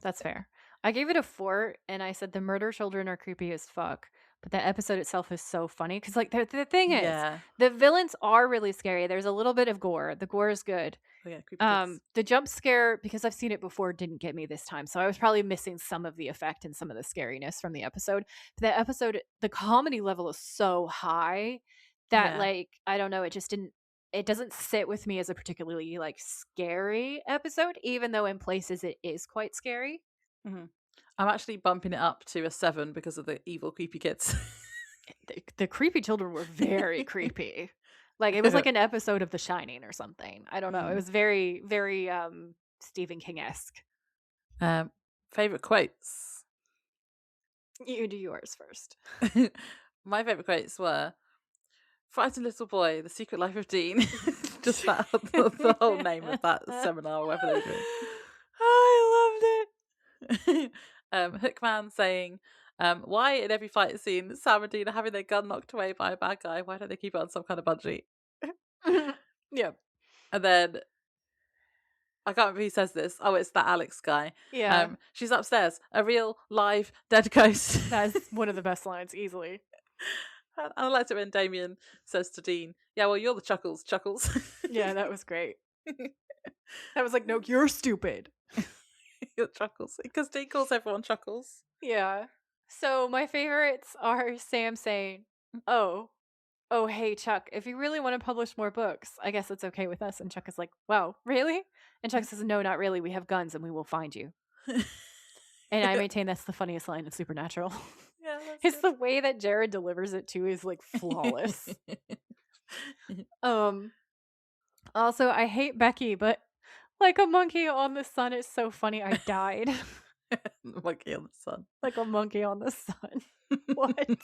That's fair. I gave it a 4, and I said the murder children are creepy as fuck. But the episode itself is so funny because, like, the thing is, Yeah. the villains are really scary. There's a little bit of gore. The gore is good. Oh yeah, creepy kids. The jump scare, because I've seen it before, didn't get me this time. So I was probably missing some of the effect and some of the scariness from the episode. But the episode, the comedy level is so high that, Yeah. like, I don't know, it doesn't sit with me as a particularly like scary episode, even though in places it is quite scary. Mm-hmm. I'm actually bumping it up to a 7 because of the evil creepy kids. The creepy children were very creepy. Like it was like an episode of The Shining or something. I don't know. It was very, very Stephen King-esque. Favorite quotes. You do yours first. My favorite quotes were "Frightened little boy, the secret life of Dean." Just that the whole name of that seminar or whatever they were doing. I loved it. Hookman saying, "Why in every fight scene Sam and Dean are having their gun knocked away by a bad guy? Why don't they keep it on some kind of bungee?" Yeah. And then I can't remember who says this. Oh, it's that Alex guy. Yeah. She's upstairs. A real, live, dead ghost. That's one of the best lines, easily. And I liked it when Damien says to Dean, "Yeah, well, you're the Chuckles." Yeah, that was great. I was like, no, you're stupid. You're Chuckles. Because Dean calls everyone Chuckles. Yeah. So my favorites are Sam saying, oh, hey, Chuck, if you really want to publish more books, I guess it's okay with us. And Chuck is like, wow, really? And Chuck says, no, not really. We have guns and we will find you. And I maintain that's the funniest line of Supernatural. Yeah, it's the way that Jared delivers it too is like flawless. Also, I hate Becky, but like a monkey on the sun is so funny. I died. Monkey on the sun. Like a monkey on the sun. What? And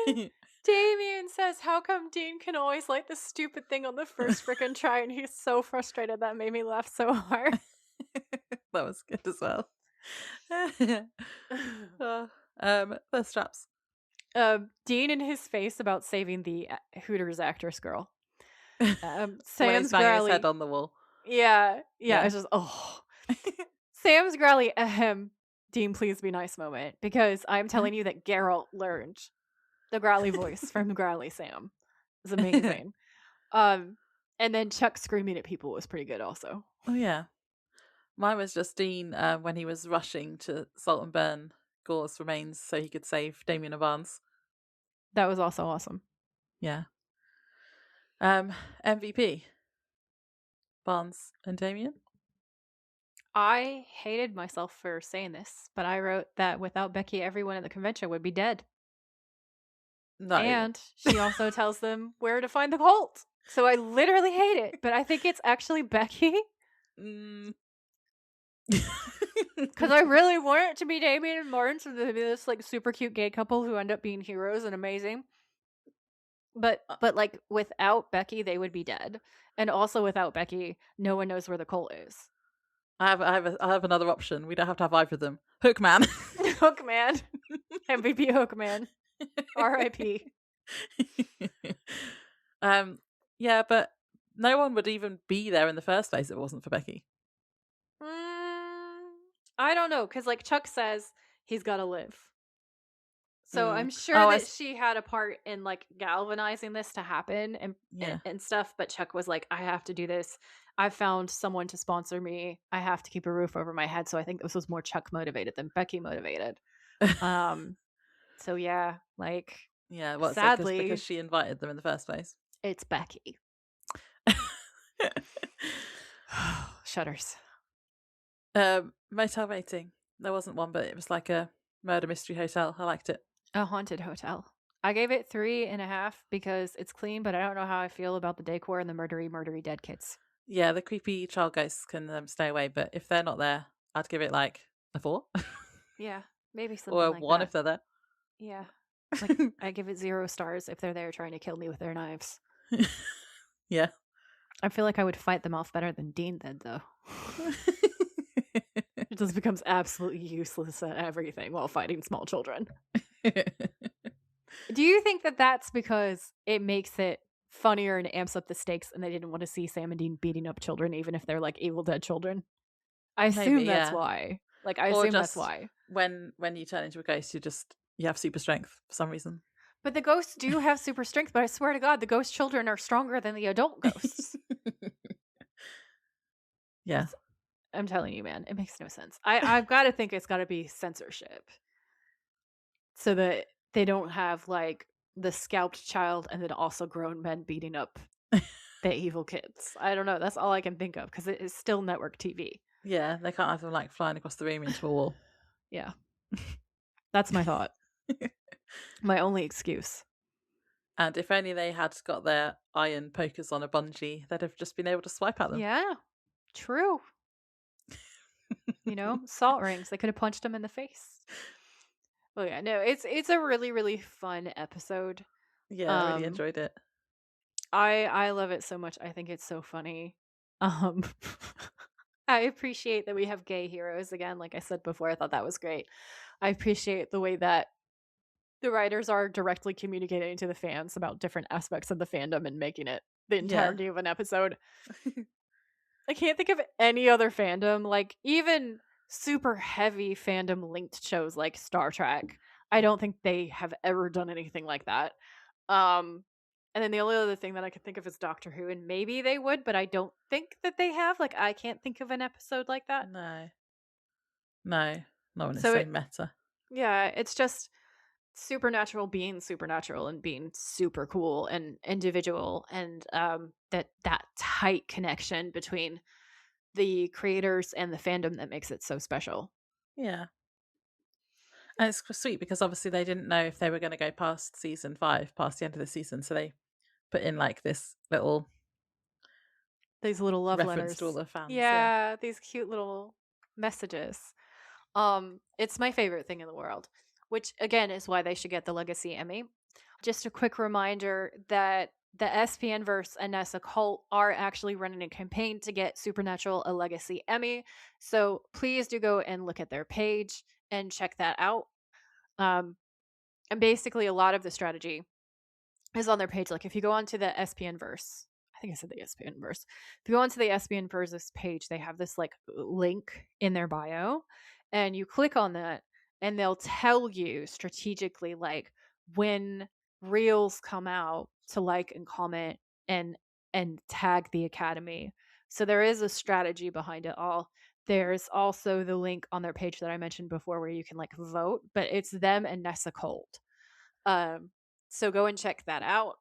then Damien says, how come Dean can always light the stupid thing on the first frickin' try? And he's so frustrated. That made me laugh so hard. That was good as well. The straps. Dean and his face about saving the Hooters actress girl. Sam's banging his head on the wall. Yeah. It's just Sam's growly Dean, please be nice moment, because I'm telling you that Geralt learned the growly voice from Growly Sam. It was amazing. And then Chuck screaming at people was pretty good also. Oh yeah. Mine was just Dean when he was rushing to salt and burn Gore's remains so he could save Damien and Barnes. That was also awesome. Yeah. MVP. Barnes and Damien. I hated myself for saying this, but I wrote that without Becky, everyone at the convention would be dead. No. And she also tells them where to find the cult. So I literally hate it, but I think it's actually Becky. Because I really want it to be Damien and Barnes, and to be this like super cute gay couple who end up being heroes and amazing. But like without Becky, they would be dead. And also without Becky, no one knows where the cult is. I have another option. We don't have to have either of them. Hookman. Hookman. MVP Hookman. R.I.P. Yeah, but no one would even be there in the first place if it wasn't for Becky. I don't know, because like Chuck says, he's got to live. So I'm sure that she had a part in like galvanizing this to happen and stuff. But Chuck was like, I have to do this. I found someone to sponsor me. I have to keep a roof over my head. So I think this was more Chuck motivated than Becky motivated. So yeah, like sadly, because she invited them in the first place. It's Becky. Shudders. Motel rating. There wasn't one, but it was like a murder mystery hotel. I liked it. A haunted hotel. I gave it 3.5 because it's clean, but I don't know how I feel about the decor and the murdery dead kids. Yeah, the creepy child ghosts can stay away, but if they're not there, I'd give it like a 4. Yeah, maybe something Or a like 1 that. if they're there. Yeah. Like, I give it 0 stars if they're there trying to kill me with their knives. Yeah. I feel like I would fight them off better than Dean did, though. It just becomes absolutely useless at everything while fighting small children. Do you think that that's because it makes it funnier and amps up the stakes and they didn't want to see Sam and Dean beating up children, even if they're like Evil Dead children? I assume Maybe, that's yeah. why. Like, I Or assume that's just why. When you turn into a ghost, you have super strength for some reason. But the ghosts do have super strength, but I swear to God, the ghost children are stronger than the adult ghosts. Yeah. I'm telling you, man, it makes no sense. I've got to think it's got to be censorship. So that they don't have, like, the scalped child and then also grown men beating up the evil kids. I don't know. That's all I can think of because it is still network TV. Yeah, they can't have them like flying across the room into a wall. Yeah. That's my thought. My only excuse. And if only they had got their iron pokers on a bungee, they'd have just been able to swipe at them. Yeah. True. Salt rings. They could have punched them in the face. Well, yeah, no, it's a really, really fun episode. Yeah, I really enjoyed it. I love it so much. I think it's so funny. I appreciate that we have gay heroes again. Like I said before, I thought that was great. I appreciate the way that the writers are directly communicating to the fans about different aspects of the fandom and making it the entirety of an episode. I can't think of any other fandom, like even super heavy fandom linked shows like Star Trek. I don't think they have ever done anything like that. And then the only other thing that I could think of is Doctor Who, and maybe they would, but I don't think that they have. Like, I can't think of an episode like that. No, not when it's so meta. Yeah, it's just Supernatural being supernatural and being super cool and individual, and that tight connection between the creators and the fandom that makes it so special. Yeah. And it's sweet because obviously they didn't know if they were going to go past season 5, past the end of the season, so they put in like these little love letters to all the fans. Yeah, these cute little messages. It's my favorite thing in the world, which again is why they should get the Legacy Emmy. Just a quick reminder that the SPN verse and Nessa Cult are actually running a campaign to get Supernatural a Legacy Emmy. So please do go and look at their page and check that out. And basically a lot of the strategy is on their page. Like if you go onto the SPN verse, I think I said the SPN verse. If you go onto the SPN verse page, they have this like link in their bio, and you click on that and they'll tell you strategically like when reels come out to like and comment and tag the Academy. So there is a strategy behind it all. There's also the link on their page that I mentioned before where you can like vote, but it's them and Nessa Colt. So go and check that out.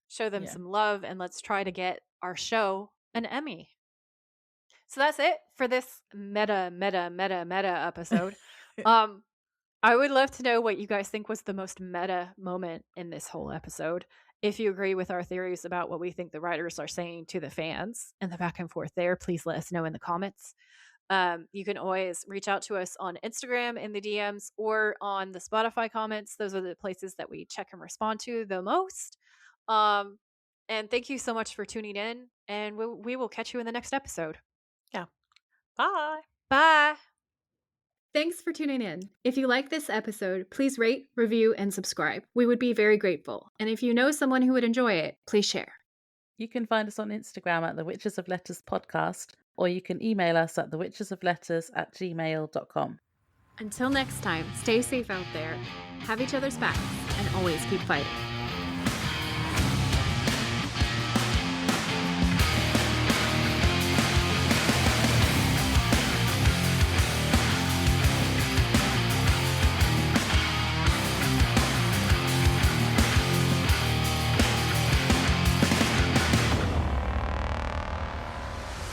Show them some love, and let's try to get our show an Emmy. So that's it for this meta episode. I would love to know what you guys think was the most meta moment in this whole episode. If you agree with our theories about what we think the writers are saying to the fans and the back and forth there, please let us know in the comments. You can always reach out to us on Instagram in the DMs or on the Spotify comments. Those are the places that we check and respond to the most. And thank you so much for tuning in, and we will catch you in the next episode. Yeah. Bye. Bye. Thanks for tuning in. If you like this episode, please rate, review, and subscribe. We would be very grateful. And if you know someone who would enjoy it, please share. You can find us on Instagram at the Witches of Letters podcast, or you can email us at thewitchesofletters@gmail.com. Until next time, stay safe out there, have each other's backs, and always keep fighting.